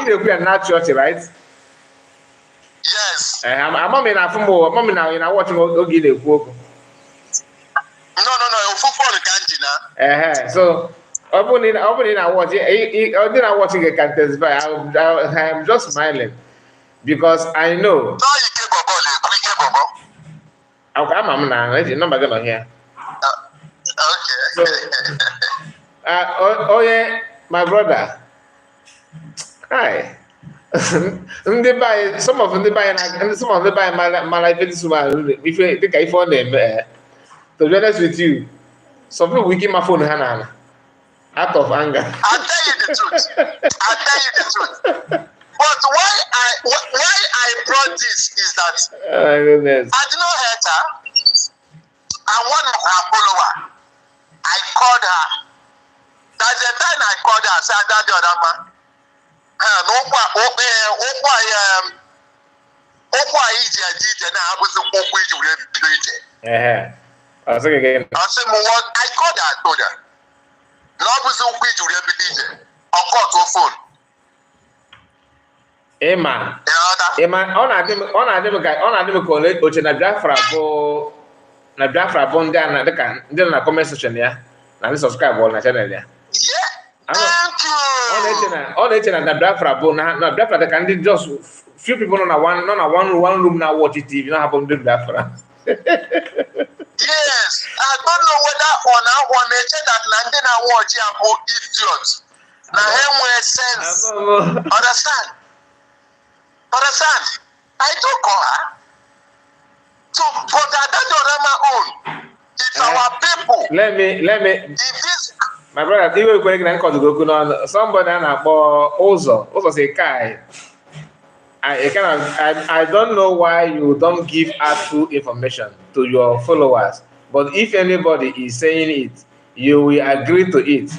na-ekwu ya na church, right? Yes. Amami na afụmụ, amami na ị na-watch oge ị na-ekwu okwu. No, ofu phone ka nji na. So ọ bụrụ na ị na-watch, ọ dị na-watch gị can testify. I am just smiling because I know. No, ike bobo na-ekwu ike bobo. Ama m na eji nọmba gị nọ here. Okay. So, my brother. Hi. Some of the buy my this one. If you think I found them, to be honest with you, some people will keep my phone hand out of anger. I'll tell you the truth. But why I brought this is that Oh, goodness. I did not hurt her, and one of her followers, I called her. That's the time I called her. I said, "That the other man, I'll say again. I said, "What?" I called her. I told her, "No, was on which you have been on call to phone." Emma, on a dem college, which na Biafra bo ndị na comment section ya na ndị subscribe na channel ya. Thank you. Ọ na-eche na Biafra bo na Biafra ka ndị just few people nọ na one room na watch TV na hapụ ndị Biafra. Yes, I don't know whether on nature that na ndị na watch ya bụ idiots. Na ha nwere sense. Understand? I do call her. So, but that Orama own. It's our people. Let me. My brother, you will somebody also say Kai. I don't know why you don't give full information to your followers, but if anybody is saying it, you will agree to it.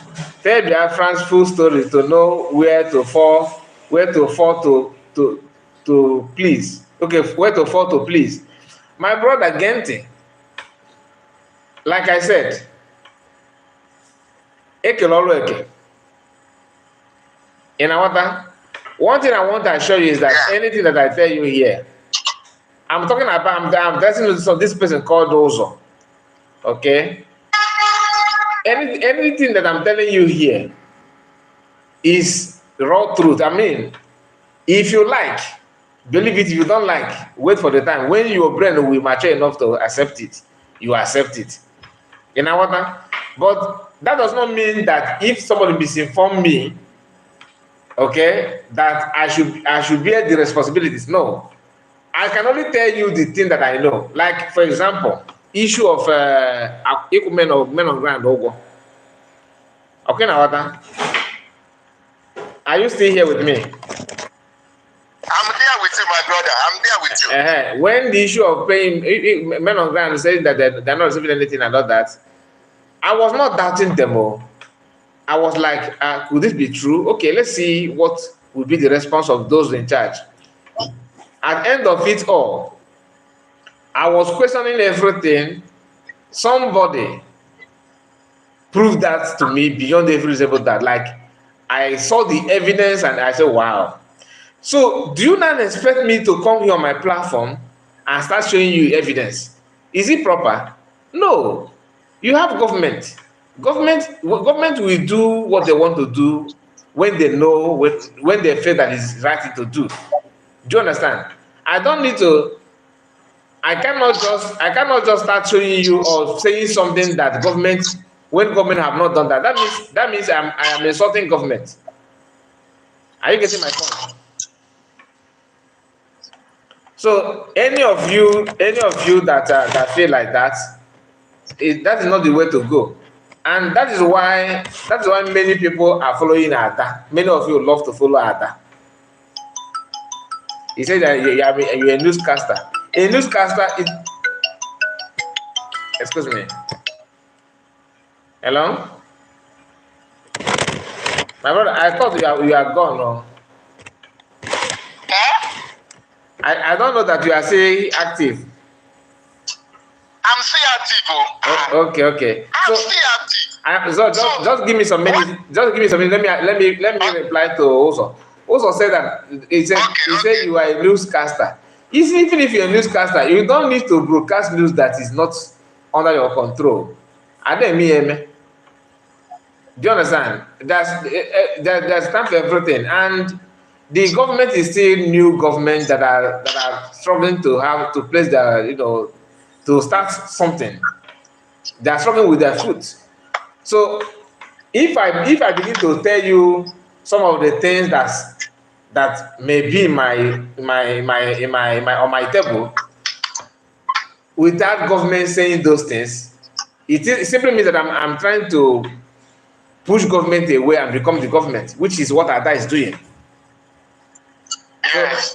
Tell their friends full story to know where to fall to please. Okay, where to fall to please. My brother Gente, like I said, one thing I want to assure you is that anything that I tell you here, I'm talking about, I'm testing this person called Ozo. Okay? Anything that I'm telling you here is raw truth. I mean, If you like, believe it. If you don't like, wait for the time when your brain will mature enough to accept it. You accept it. You know what? But that does not mean that if somebody misinformed me, okay, that I should bear the responsibilities. No, I can only tell you the thing that I know. Like for example, issue of men on ground. Okay, now what? Are you still here with me? I'm there with you, my brother. I'm there with you. When the issue of paying men on ground saying that they're not receiving anything and all that, I was not doubting them all. I was like, could this be true? Okay, let's see what would be the response of those in charge. At the end of it all, I was questioning everything. Somebody proved that to me beyond every reasonable doubt. Like, I saw the evidence and I said, wow. So, do you not expect me to come here on my platform and start showing you evidence? Is it proper? No. You have government. Government will do what they want to do when they know, when they feel that it's right thing to do. Do you understand? I don't need to. I cannot just start showing you or saying something that government, when government have not done that. That means I am insulting government. Are you getting my point? So any of you that feel like that, that is not the way to go. And that is why many people are following Ada. Many of you love to follow Ada. He said that you're a newscaster. A newscaster is. Excuse me. Hello? My brother, I thought you are gone. No? I don't know that you are still active. I'm still active. Okay. I'm still active. Just give me some minutes. Just give me some minutes. Let me reply to Oso. Oso said that he said you are a newscaster. Even if you're a newscaster, you don't need to broadcast news that is not under your control. I don't mean. Do you understand? There's time for everything, and the government is still new government that are struggling to place their to start something. They are struggling with their foot. So if I begin to tell you some of the things that may be on my table without government saying those things, it simply means that I'm trying to push government away and become the government, which is what Ada is doing.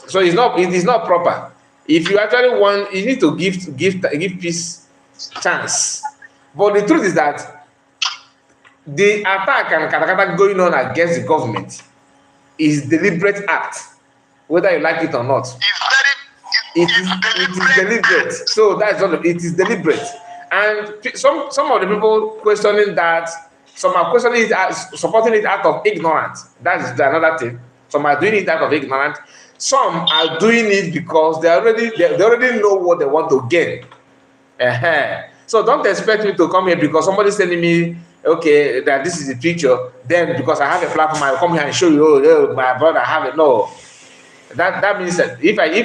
So it is not proper. If you actually want, you need to give peace chance. But the truth is that the attack and katakata going on against the government is deliberate act, whether you like it or not. It is deliberate. So that's all. It is deliberate. And some of the people questioning that, some are questioning it, supporting it out of ignorance. That is another thing. Some are doing it out of ignorance. Some are doing it because they already know what they want to gain. So don't expect me to come here because somebody's telling me, okay, that this is the picture. Then because I have a platform, I'll come here and show you. Oh, my brother, I have it. No, that means that if I do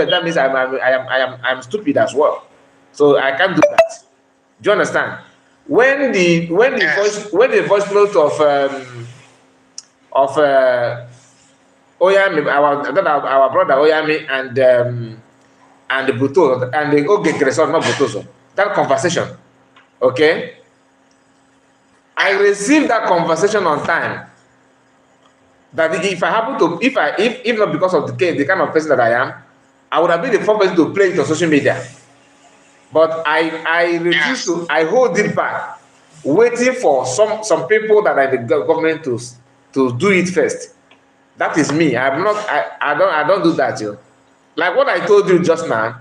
it, that means I'm stupid as well. So I can't do that. Do you understand? When the voice note of Oyami, our brother Oyami and the Buto and the Ogegreson, not Butoso, that conversation, okay? I received that conversation on time. That if I happen to, if not because of the kind of person that I am, I would have been the first person to play it on social media. But I refuse to. I hold it back, waiting for some people that are in the government to do it first. That is me. I'm not. I don't do that, yo. Like what I told you just now,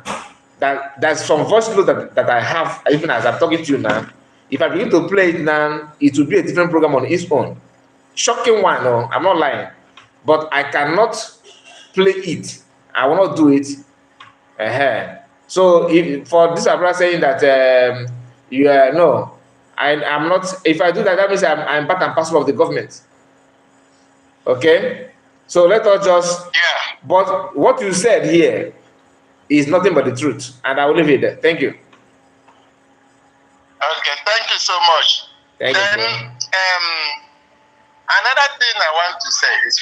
that there's some voice note that I have even as I'm talking to you now. If I begin to play it now, it will be a different program on its own. Shocking one, no, I'm not lying. But I cannot play it. I will not do it. So for this, I'm saying that no, I'm not. If I do that, that means I'm part and parcel of the government. Okay. So let us just. Yeah. But what you said here is nothing but the truth, and I will leave it there. Thank you. Okay, thank you so much. Thank Then, you. another thing I want to say is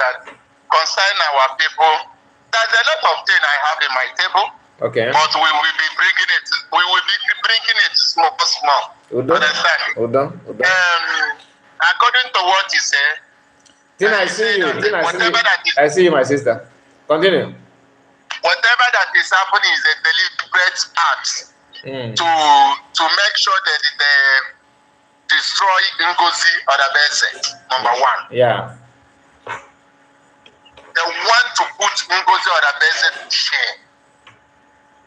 that concerning our people, there's a lot of things I have in my table. Okay. But we will be bringing it. We will be bringing it small. Understand? According to what you say. Then I see you. I see you, my sister. Continue. Whatever that is happening is a deliberate act to make sure that they destroy Ngozi Odabese. Number one. Yeah. They want to put Ngozi Odabese to shame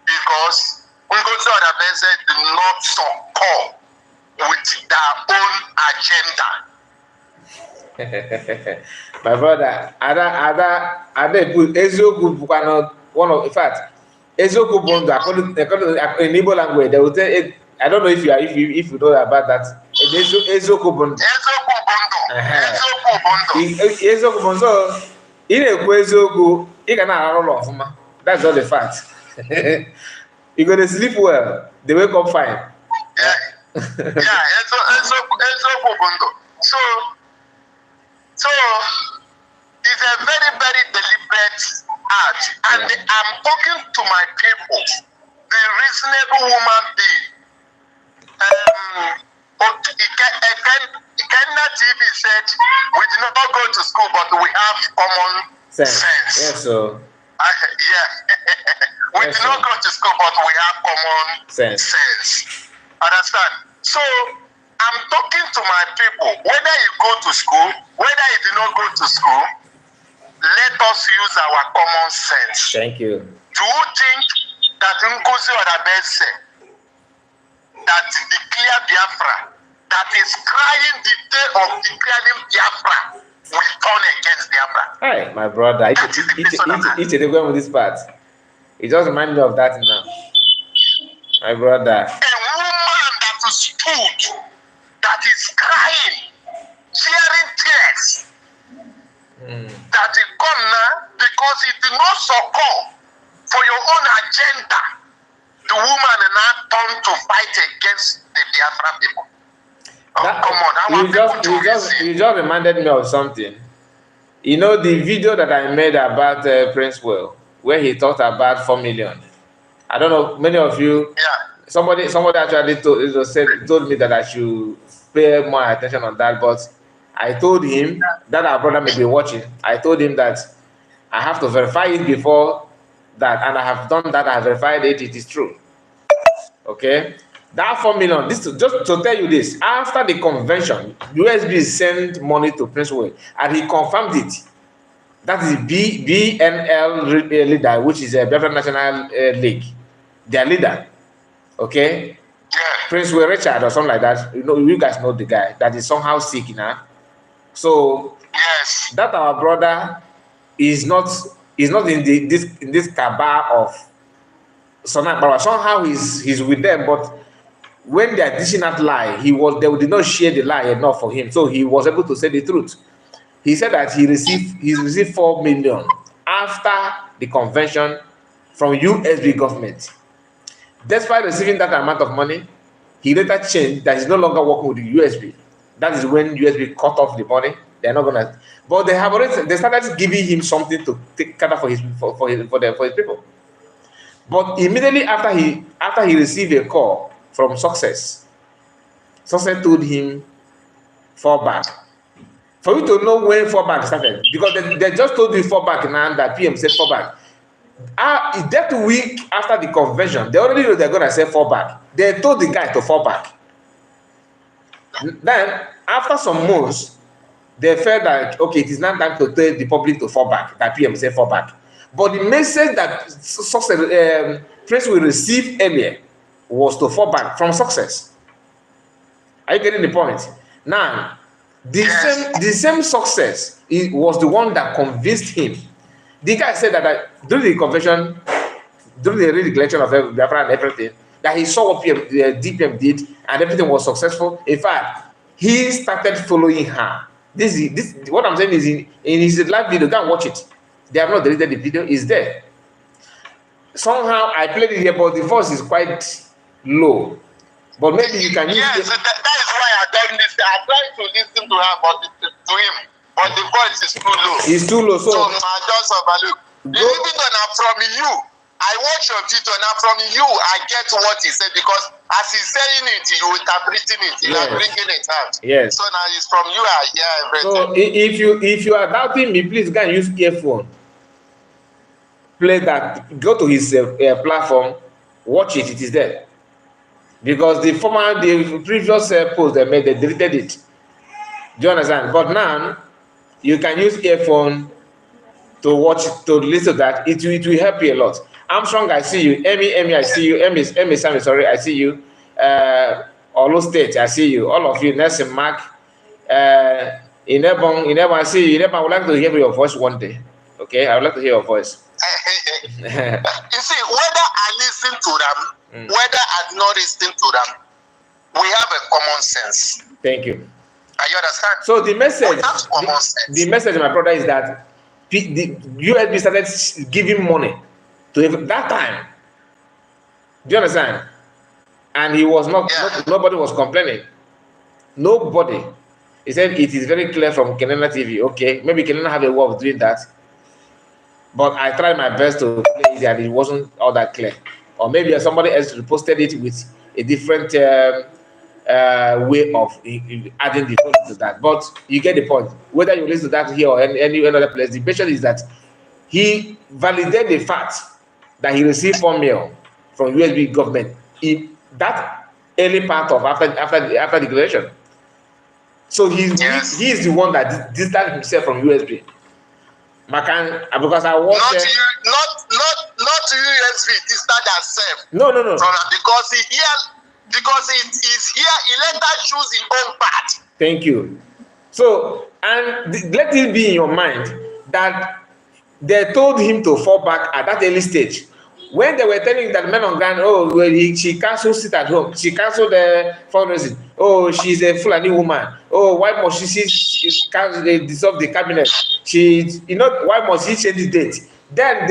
because Ngozi Odabese did not succumb with their own agenda. My brother, Ada put Ezoku Bukano, one of, in fact, Ezoku Bondo, according in Igbo language, they will tell it. I don't know if you know about that. Ezoku Bondo. Ezoku Bondo. In a Ezoku, you can have that's not the fact. You're gonna sleep well, they wake up fine. Yeah, Ezoku Bondo. So it's a very, very deliberate act. And I'm talking to my people, the reasonable human being. Ikenna TV said, we did not go to school, but we have common sense. Yes, so. We did not go to school, but we have common sense. Understand? So, I'm talking to my people, whether you go to school, whether you do not go to school, let us use our common sense. Thank you. Do you think that Ngozi Odabese, that declare Biafra, that is crying the day of declaring Biafra, will turn against Biafra? Hi, my brother. Each and every with this part. It just reminds me of that now. My brother. A woman that stood, that is crying, shedding tears, that is come now because it did not succumb for your own agenda. The woman now turned to fight against the Biafra people. You just reminded me of something. You know the video that I made about Prince Will, where he talked about 4 million. I don't know, many of you. Yeah. Somebody actually told me that I should pay more attention on that, but I told him that our brother may be watching. I told him that I have to verify it before that, and I have done that. I have verified it. It is true. Okay, that 4 million. This just to tell you this. After the convention, USB sent money to Prince Will, and he confirmed it. That is BNL leader, which is a Biafra National League, their leader. Okay, Prince Will Richard or something like that. You know, you guys know the guy that is somehow sick now. So yes, that our brother is not in this cabal of Sonakbara. Somehow he's with them, but when they are dishing out lie, they did not share the lie enough for him, so he was able to say the truth. He said that he received 4 million after the convention from USB government. Despite receiving that amount of money, he later changed that he's no longer working with the USB. That is when USB cut off the money. They're not gonna, but they started giving him something to take care for his people. But immediately after he received a call from Success told him fall back. For you to know when fall back started, because they just told you fall back now that PM said fall back. That week after the convention, they already know they're gonna say fall back. They told the guy to fall back. Then after some months, they felt that okay, it is now time to tell the public to fall back. That PM said fall back. But the message that Success Prince will receive earlier was to fall back from Success. Are you getting the point? Now, the same Success was the one that convinced him. The guy said that during the convention, during the re-declaration of Biafra and everything, that he saw what DPM did and everything was successful. In fact, he started following her This what I'm saying is in his live video. Go and watch it. They have not deleted the video. It's there. Somehow I played it here, but the voice is quite low. But maybe you can use yes, that is why I don't listen. I try to listen to her, to him, but the voice is too low. It's too low, so I just overlook. Even though now from you, I watch your video. Now from you, I get what he said, because as he's saying it, you interpreting it, you are bringing it out. Yes. So now it's from you. I hear everything. So if you are doubting me, please go and use earphone. Play that. Go to his platform. Watch it. It is there. Because the previous post they made, they deleted it. Do you understand? But now you can use earphone to watch, to listen to that. It will help you a lot. Armstrong, I see you. Emmy, I see you. Emmy, Sammy, sorry, I see you. Olu State, I see you. All of you. Nelson Mark, Inebon, I see you. Inebon, I would like to hear your voice one day. Okay, I would like to hear your voice. You see, whether I listen to them, whether I not listen to them, we have a common sense. Thank you. You understand? So the message, my brother, is that the USB started giving money to him that time. Do you understand? And he was nobody was complaining. Nobody. He said it is very clear from Kenena TV. Okay, maybe Kenena have a way of doing that. But I tried my best to play it and it wasn't all that clear. Or maybe somebody else reposted it with a different way of adding the phone to that. But you get the point. Whether you listen to that here or any other place, the question is that he validated the fact that he received 4 million from USB government in that early part of after the declaration. So he is the one that distanced himself from USB. Because I watched not USB distance himself. No. Because he's here, he let that choose his own path. Thank you. So, and let it be in your mind that they told him to fall back at that early stage. When they were telling that men on ground, she canceled sit at home, she canceled the fundraising. Oh, she's a Fulani woman. Oh, why must she dissolve the cabinet? Why must she change the date? Then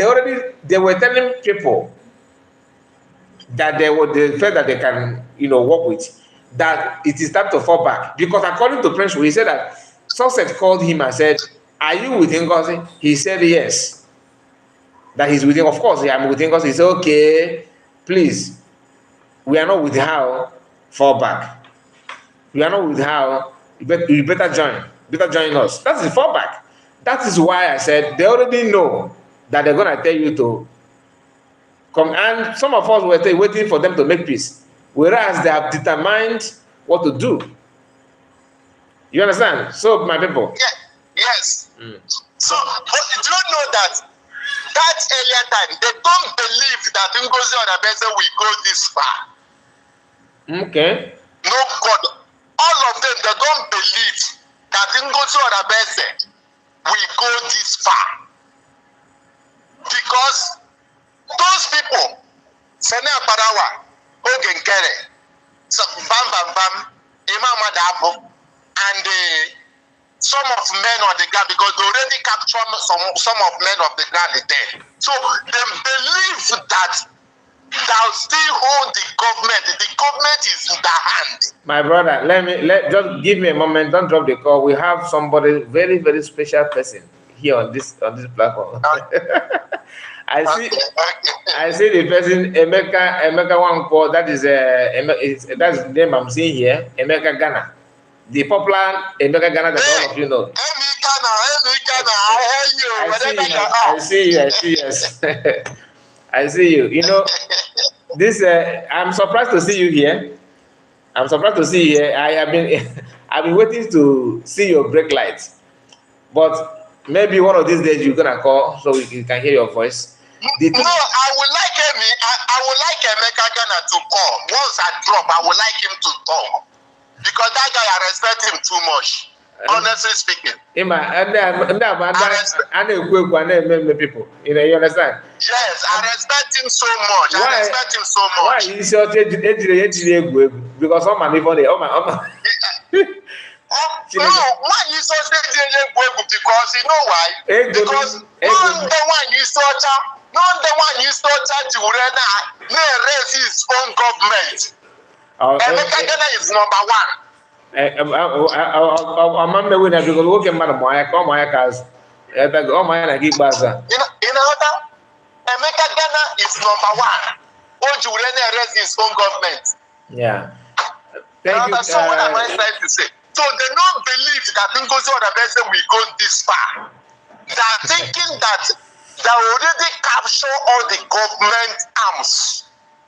they were telling people that they felt that they can, work with, that it is time to fall back. Because according to Prince, he said that Sunset called him and said, "Are you with Ngozi?" He said yes. That he's with him. Of course, I'm with Ngozi. He said, "Okay, please, we are not with her. Fall back. We are not with her. You better join. Better join us." That's the fallback. That is why I said they already know that they're gonna tell you to come. And some of us were waiting for them to make peace, whereas they have determined what to do. You understand? So, my people. Yes. So, but do you know that earlier time they don't believe that Ngozi Odabese will go this far? Okay. No God. All of them, they don't believe that Ngozi Odabese will go this far. Because those people, Sene Barawa, Ogenkere, Bam, Imam Adabo, and some of men on the ground, because they already captured some of men of the ground there. So they believe that they'll still hold the government. The government is in their hand. My brother, just give me a moment. Don't drop the call. We have somebody very, very special person here on this platform. I see the person Emeka Wanko. That's the name I'm seeing here. Emeka Ghana, the popular Emeka Ghana that all of you know. I see you. Yes. I see you. This. I'm surprised to see you here. I've been waiting to see your brake lights, but maybe one of these days you're gonna call so we can hear your voice. I would like Emeka Ghana to call. Once I drop, I would like him to talk, because that guy, I respect him too much. Honestly speaking. People. You understand? Yes, I respect him so much. Why is your because some man even No, why you so say because you know why? Because no the one you start to raise his own government. Emeka Ghana is number one. Amam me wina because woke mmadụ ma ya ka ọ ma ya ka azụ. Ọ ma ya na gị gbaza. You know that? Emeka Ghana is number one. Oju raise his own government. Yeah. Thank you. So what am I trying to say? So they don't believe that Ngozi Odabese will go this far. They are thinking that they already capture all the government arms.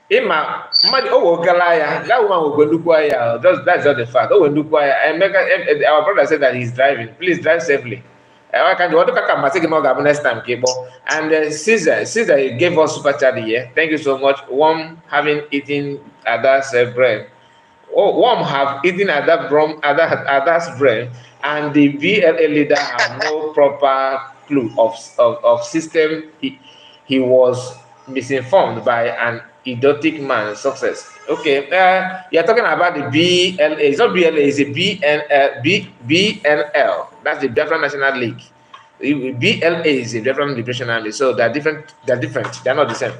Ima, that woman will go look why. That's not the fact. Oh, look why. Our brother said that he's driving. Please drive safely. I can do next time, Cable. And Caesar gave us super chat here. Thank you so much. Warm having eaten Ada's bread. Warm have eaten Ada's bread, and the VLA leader have no proper clue of system. He was misinformed by an idiotic man's success. Okay, you're talking about the BLA. It's not BLA, it's a BNL. That's the Biafra National League. BLA is a Biafra Liberation Army. So they're different. They're not the same.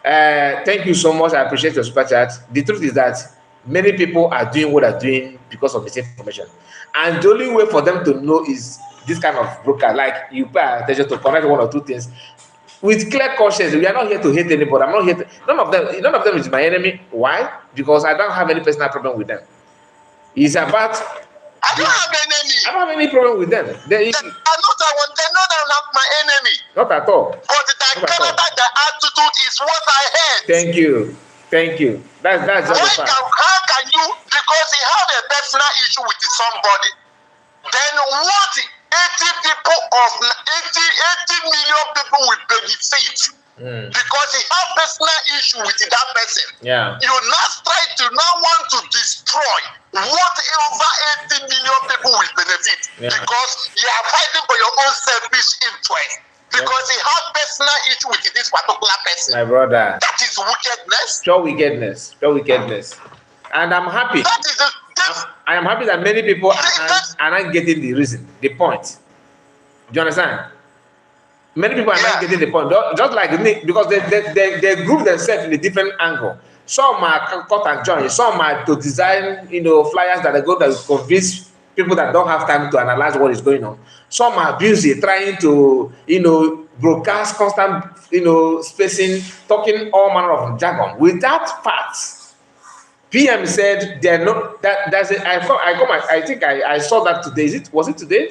Thank you so much. I appreciate your super chat. The truth is that many people are doing what they're doing because of misinformation. And the only way for them to know is this kind of broker. Like you pay attention to connect one or two things. With clear conscience, we are not here to hate anybody. I'm not here to, none of them is my enemy. Why? Because I don't have any personal problem with them. It's about I don't have enemy. I don't have any problem with them. They're not my enemy. Not at all. But the attitude is what I hate. Thank you. That's just the fact. How can you, because he had a personal issue with somebody, then what 80 million people will benefit because he had personal issue with that person. Yeah. You now want to destroy what over 80 million people will benefit because you are fighting for your own selfish interest. Because he had personal issue with this particular person. My brother. That is wickedness. Pure wickedness. And I'm happy. I am happy that many people are not getting the reason, the point. Do you understand? Many people are not getting the point. Just like me, because they group themselves in a different angle. Some are cut and join. Some are to design, flyers that are going to convince people that don't have time to analyze what is going on. Some are busy trying to, broadcast constant, spacing, talking all manner of jargon without facts. PM said they're not. I think I saw that today. Was it today?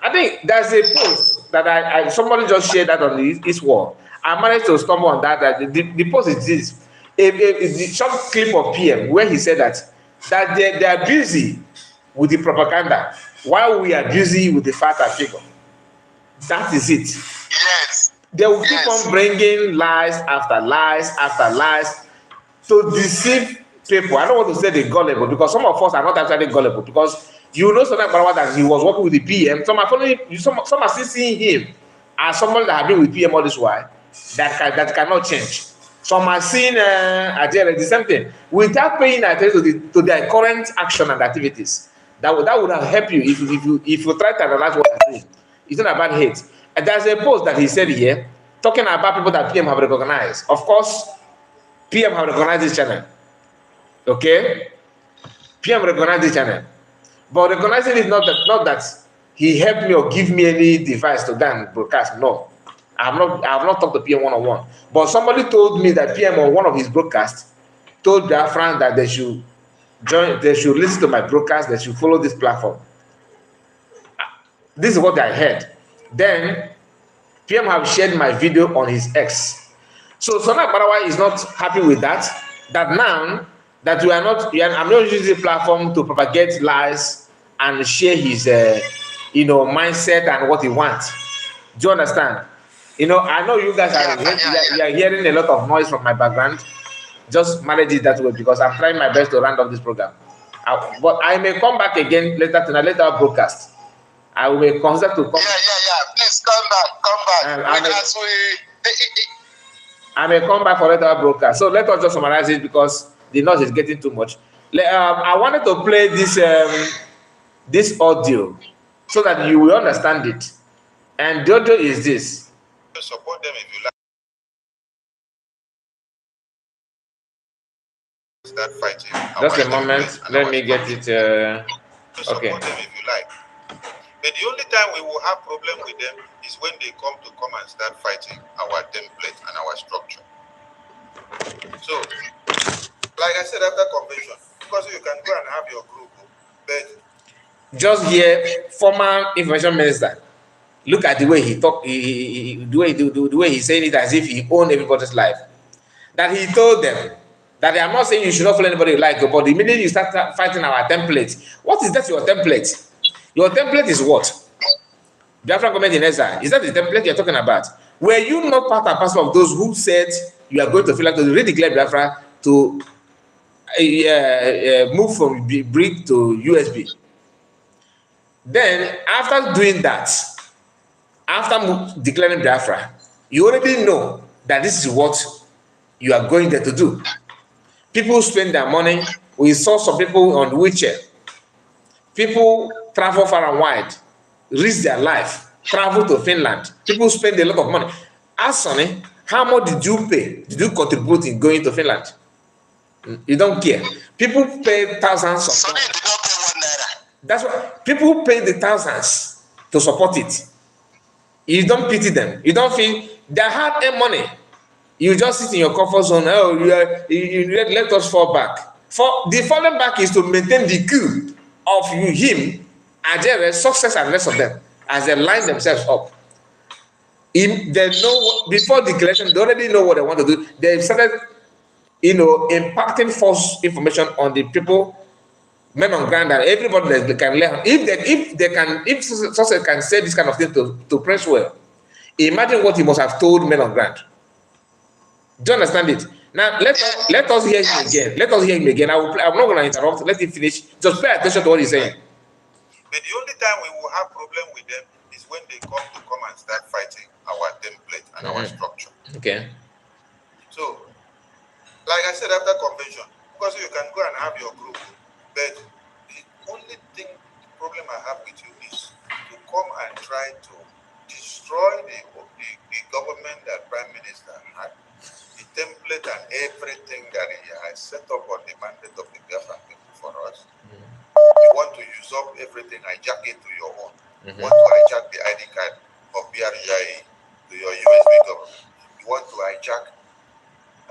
I think there's a post that somebody just shared that on his wall. I managed to stumble on that. The post is this: a short clip of PM where he said that they are busy with the propaganda while we are busy with the fact and figure. That is it. Yes. They will keep on bringing lies after lies after lies to deceive people. I don't want to say they're gullible because some of us are not actually gullible because something about that he was working with the PM. Some are following. Some are still seeing him as someone that have been with PM all this while that cannot change. Some are seeing the same thing without paying attention to their current action and activities. That would have helped you if you try to analyze what they're doing. It's not about hate. And there's a post that he said here talking about people that PM have recognized. Of course, PM have recognized this channel. Okay, PM recognized this channel, but recognizing is not that he helped me or give me any device to then broadcast. No, I have not talked to PM one-on-one. But somebody told me that PM on one of his broadcasts told their friends that they should listen to my broadcast, they should follow this platform. This is what I heard. Then PM have shared my video on his X. So Sona Barawa is not happy with that. That now that I'm not using the platform to propagate lies and share his mindset and what he wants. Do you understand? I know you guys are hearing a lot of noise from my background. Just manage it that way because I'm trying my best to round up this program. But I may come back again later tonight, later broadcast. I will consider to come. Yeah. Please come back. I may come back for later broadcast. So let us just summarize it because the noise is getting too much. I wanted to play this this audio so that you will understand it. And the audio is this. Support them if you like. Start fighting. Just a moment. Let me get it. Okay. Support them if you like. But the only time we will have problem with them is when they come and start fighting our template and our structure. So, like I said after convention, because you can go and have your group, but just hear former information minister. Look at the way he talk, the way he's saying it as if he owned everybody's life. That he told them that I'm not saying you should not follow anybody you like, but the minute you start fighting our template, what is that your template? Your template is what? Biafra government in exile. Is that the template you're talking about? Were you not part and parcel of those who said you are going to feel like to redeclare Biafra to move from brick to USB? Then, after doing that, after declaring Biafra, you already know that this is what you are going there to do. People spend their money. We saw some people on wheelchair. People travel far and wide, risk their life, travel to Finland. People spend a lot of money. Ask Sonny, how much did you pay? Did you contribute in going to Finland? You don't care. People pay thousands of Sonny did not pay 1 naira. That's why people pay the thousands to support it. You don't pity them. You don't feel they hard-earned money. You just sit in your comfort zone. Oh, you let us fall back. For the falling back is to maintain the coup of him, Ajere, success, and the rest of them as they line themselves up. They know before the election, they already know what they want to do. They started, impacting false information on the people, men on ground, and everybody that they can learn. If success can say this kind of thing to press well, imagine what he must have told men on ground. Do you understand it? Now let us hear him again. Let us hear him again. I'm not going to interrupt. Let him finish. Just pay attention to what he's saying. But the only time we will have problem with them is when they come and start fighting our template and our structure. Okay. So, like I said after convention, because you can go and have your group, but the only problem I have with you is to come and try to destroy the government that Prime Minister had, the template and everything that he has set up on the mandate of the Biafran people for us. You want to use up everything, hijack it to your own. You want to hijack the ID card of BRGI to your USB government. You want to hijack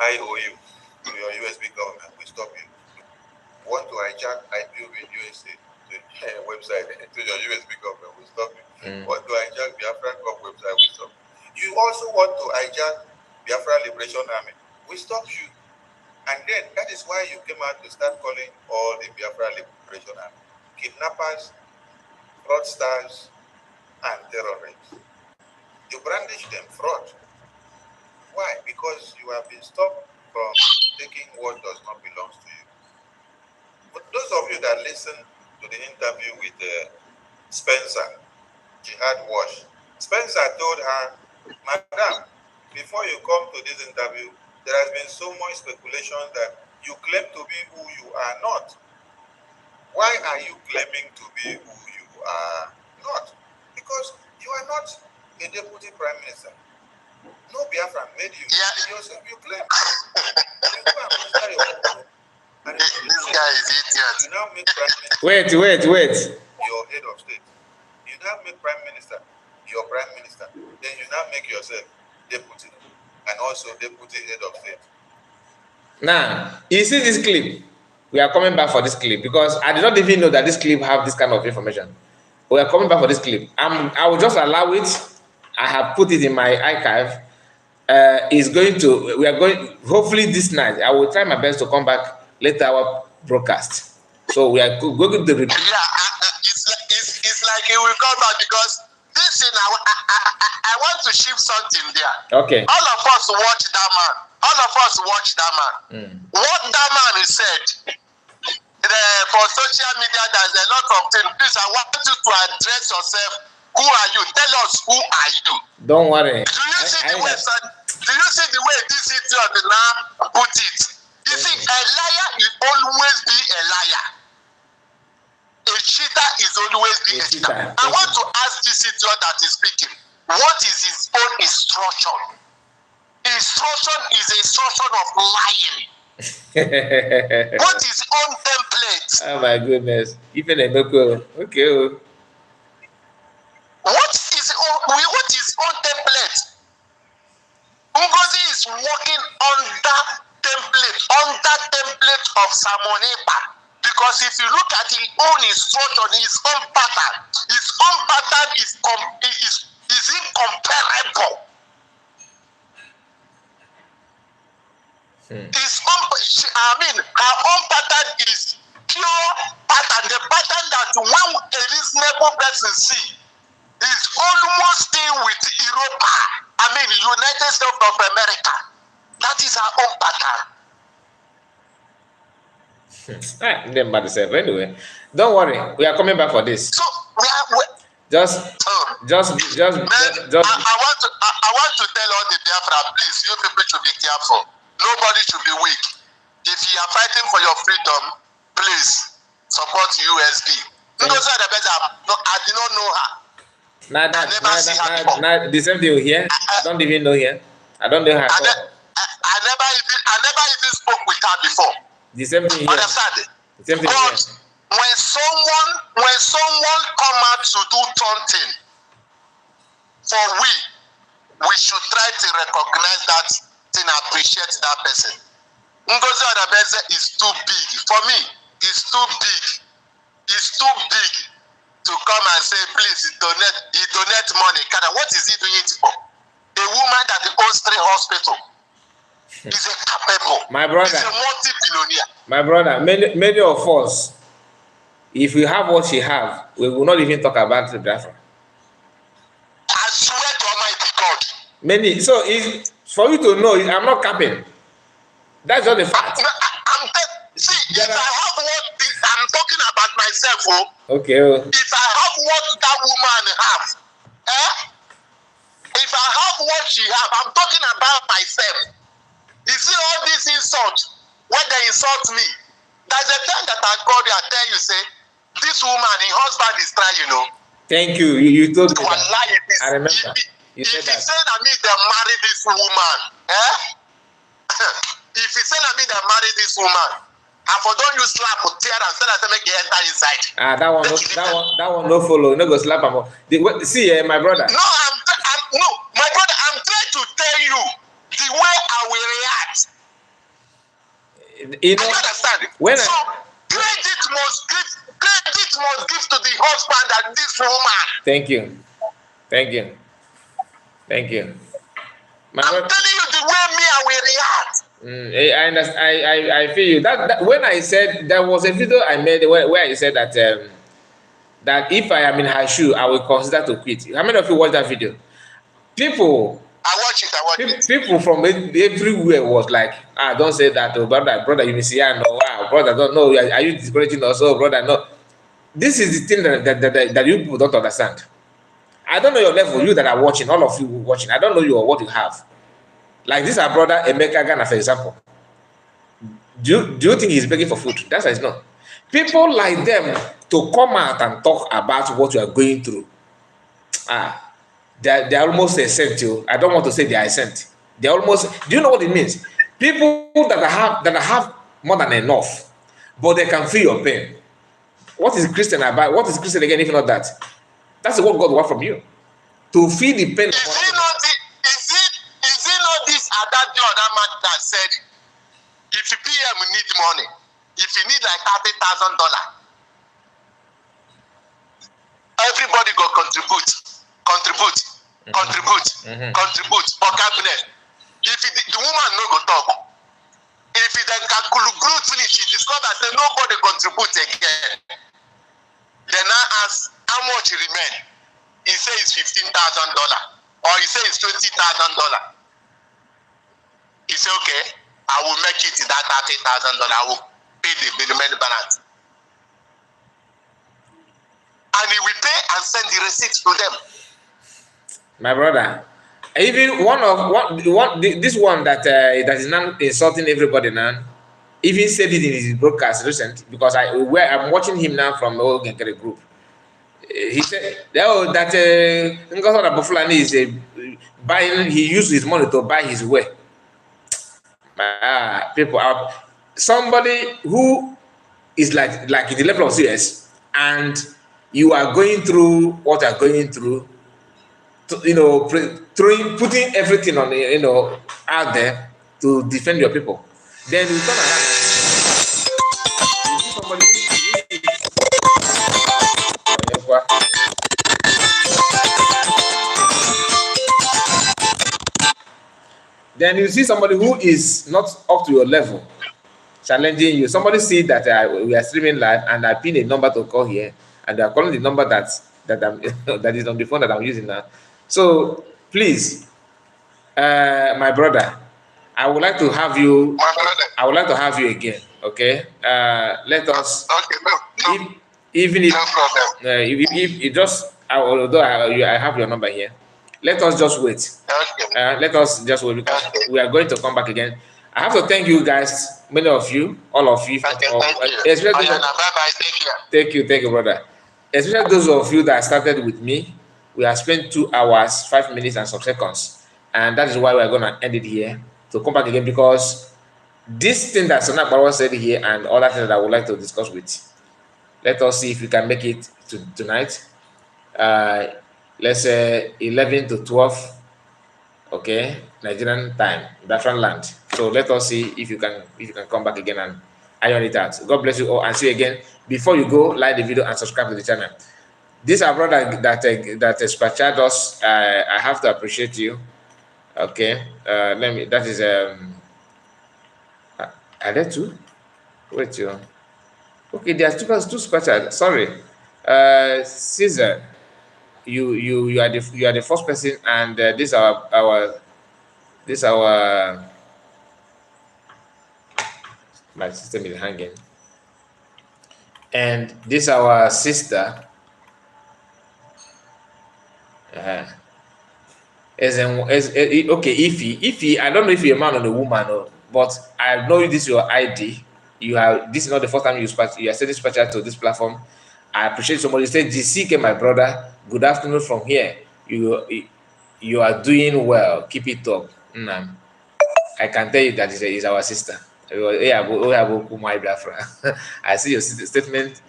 IOU to your USB government. We stop you. You want to hijack IPOB USA to your website to your USB government. We stop you. You want to hijack Biafran website. We stop you. You also want to hijack Biafra Liberation Army. We stop you. And then that is why you came out to start calling all the Biafra Liberation Army kidnappers, fraudsters, and terrorists. You brandish them fraud. Why? Because you have been stopped from taking what does not belong to you. But those of you that listen to the interview with Spencer, Jihad Wash, Spencer told her, Madam, before you come to this interview, there has been so much speculation that you claim to be who you are not. Why are you claiming to be who you are not? Because you are not a deputy prime minister. No Biafran made you. Yeah. Yourself, you claim. You go and minister your own. And This guy is idiot. You now make prime minister. Wait. Your head of state. You now make prime minister your prime minister. Then you now make yourself deputy. And also deputy head of state. Now, you see this clip. We are coming back for this clip because I did not even know that this clip have this kind of information. We are coming back for this clip. I will just allow it. I have put it in my archive. We are going, hopefully this night, I will try my best to come back later our broadcast. So we are going to repeat. Yeah, it's like he will come back because this thing, I want to shift something there. Okay. All of us watch that man. What that man is said for social media, there's a lot of things. Please, I want you to address yourself. Who are you? Tell us who are you. Don't worry. Do you see the way this idiot now put it? You see, a liar will always be a liar. A cheater is always be a a cheater. cheater. I want to ask this idiot that is speaking, what is his own instruction? Instruction is a instruction of lying. What is own template? Oh my goodness. Even a local. Okay. What is own template? Ngozi is working on that template of Samonipa. Because if you look at his own instruction, his own pattern is incomparable. Her own pattern is pure pattern. The pattern that when a reasonable person see is almost still with Europa. United States of America. That is her own pattern. Then by yourself. Anyway, don't worry. We are coming back for this. So we are. Just. I want to tell all the Biafra, please, you people should be careful. Nobody should be weak. If you are fighting for your freedom, please support USB. Because I did not know her. The same thing here. I don't even know her. I don't know her. I never even spoke with her before. The same thing here. Understand? The same thing but here. when someone come out to do something for we should try to recognize that and appreciate that person. Ngozi Odabeze is too big. For me, it's too big. It's too big to come and say, please donate money. What is he doing it for? A woman that owns 3 hospitals. He's a capable. My brother. He's a multi-billionaire. My brother, many of us, if we have what she have, we will not even talk about the Biafra. I swear to Almighty God. Many. So for you to know, I'm not capping. That's just the fact. If I have what I'm talking about myself, okay. If I have what that woman have, if I have what she have, I'm talking about myself. You see all this insult, when they insult me, there's a time that I call you and tell you, say, this woman, her husband is trying, Thank you. You told me that. I remember. If he said I need to marry this woman, if he said I need to marry this woman, and for don't you slap or tear and say that make you enter inside. That one no follow. No go slap him. See, my brother. No, my brother. I'm trying to tell you the way I will react. You know, understand? When credit must give to the husband and this woman. Thank you. I'm telling you the way I will react. I understand. I feel you. That when I said there was a video I made where I said that that if I am in her shoe, I will consider to quit. How many of you watched that video? People. I watch it. People from everywhere was like, don't say that, oh, brother, you miss no, brother, don't know. Are you discouraging us? Oh, brother, no. This is the thing that you people don't understand. I don't know your level, you that are watching, all of you watching. I don't know what you have. Like this, our brother Emeka Ghana, for example. Do you think he's begging for food? That's what it's not. People like them to come out and talk about what you are going through. They're almost a sent you. I don't want to say they are sent. They almost. Do you know what it means? People that have more than enough, but they can feel your pain. What is Christian about? What is Christian again? If not that, that's what God wants from you, to feel the pain. Is it not this that the other man that said, if the PM need money, if you need like $30,000, everybody go contribute for cabinet. If the woman no go talk, if the group finish, she discover say nobody contribute again. Then I ask how much remain. He say it's $15,000 or he say it's $20,000. He say okay, I will make it that $30,000. I will pay the minimum balance. And he will pay and send the receipts to them. My brother, even this one that is now insulting everybody now, even said it in his broadcast recent, because I'm watching him now from the whole Genkere group. He said, oh, that Ngosora Bufulani is buying, he used his money to buy his way. People out. Somebody who is like in the level of CS, and you are going through what you are going through, to, putting everything on out there to defend your people. Then you turn around and you see somebody then you see somebody who is not up to your level challenging you. Somebody see that we are streaming live and I pin a number to call here, and they are calling the number that I'm that is on the phone that I'm using now. So please, my brother, I would like to have you. I would like to have you again. Okay. Let us. Okay. No. Even if, no problem. If you just, although I have your number here, let us just wait. Okay. Let us just wait because we are going to come back again. I have to thank you guys, many of you, all of you. Okay, thank you. Thank you, brother. Especially those of you that started with me. We have spent 2 hours, 5 minutes, and some seconds, and that is why we are going to end it here to come back again because this thing that Sonak Barwa said here and other things that I would like to discuss with. Let us see if we can make it tonight. Let's say 11 to 12. Okay, Nigerian time, Biafran land. So let us see if you can come back again and iron it out. God bless you all and see you again. Before you go, like the video and subscribe to the channel. This our brother that spatched us. I have to appreciate you. Okay, let me. That is are there two? Wait, you. Okay, there's two spatched. Sorry, Caesar. You are the first person, and this our my system is hanging, and this our sister. Okay, Ify, I don't know if you're a man or a woman, but I know this is your ID. This is not the first time you are sending special to this platform. I appreciate somebody said, GCK, my brother, good afternoon from here. You are doing well. Keep it up. I can tell you that is our sister. I see your statement.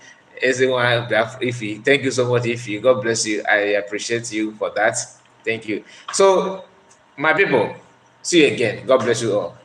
Ify, thank you so much, Ify. God bless you. I appreciate you for that. Thank you. So, my people, see you again. God bless you all.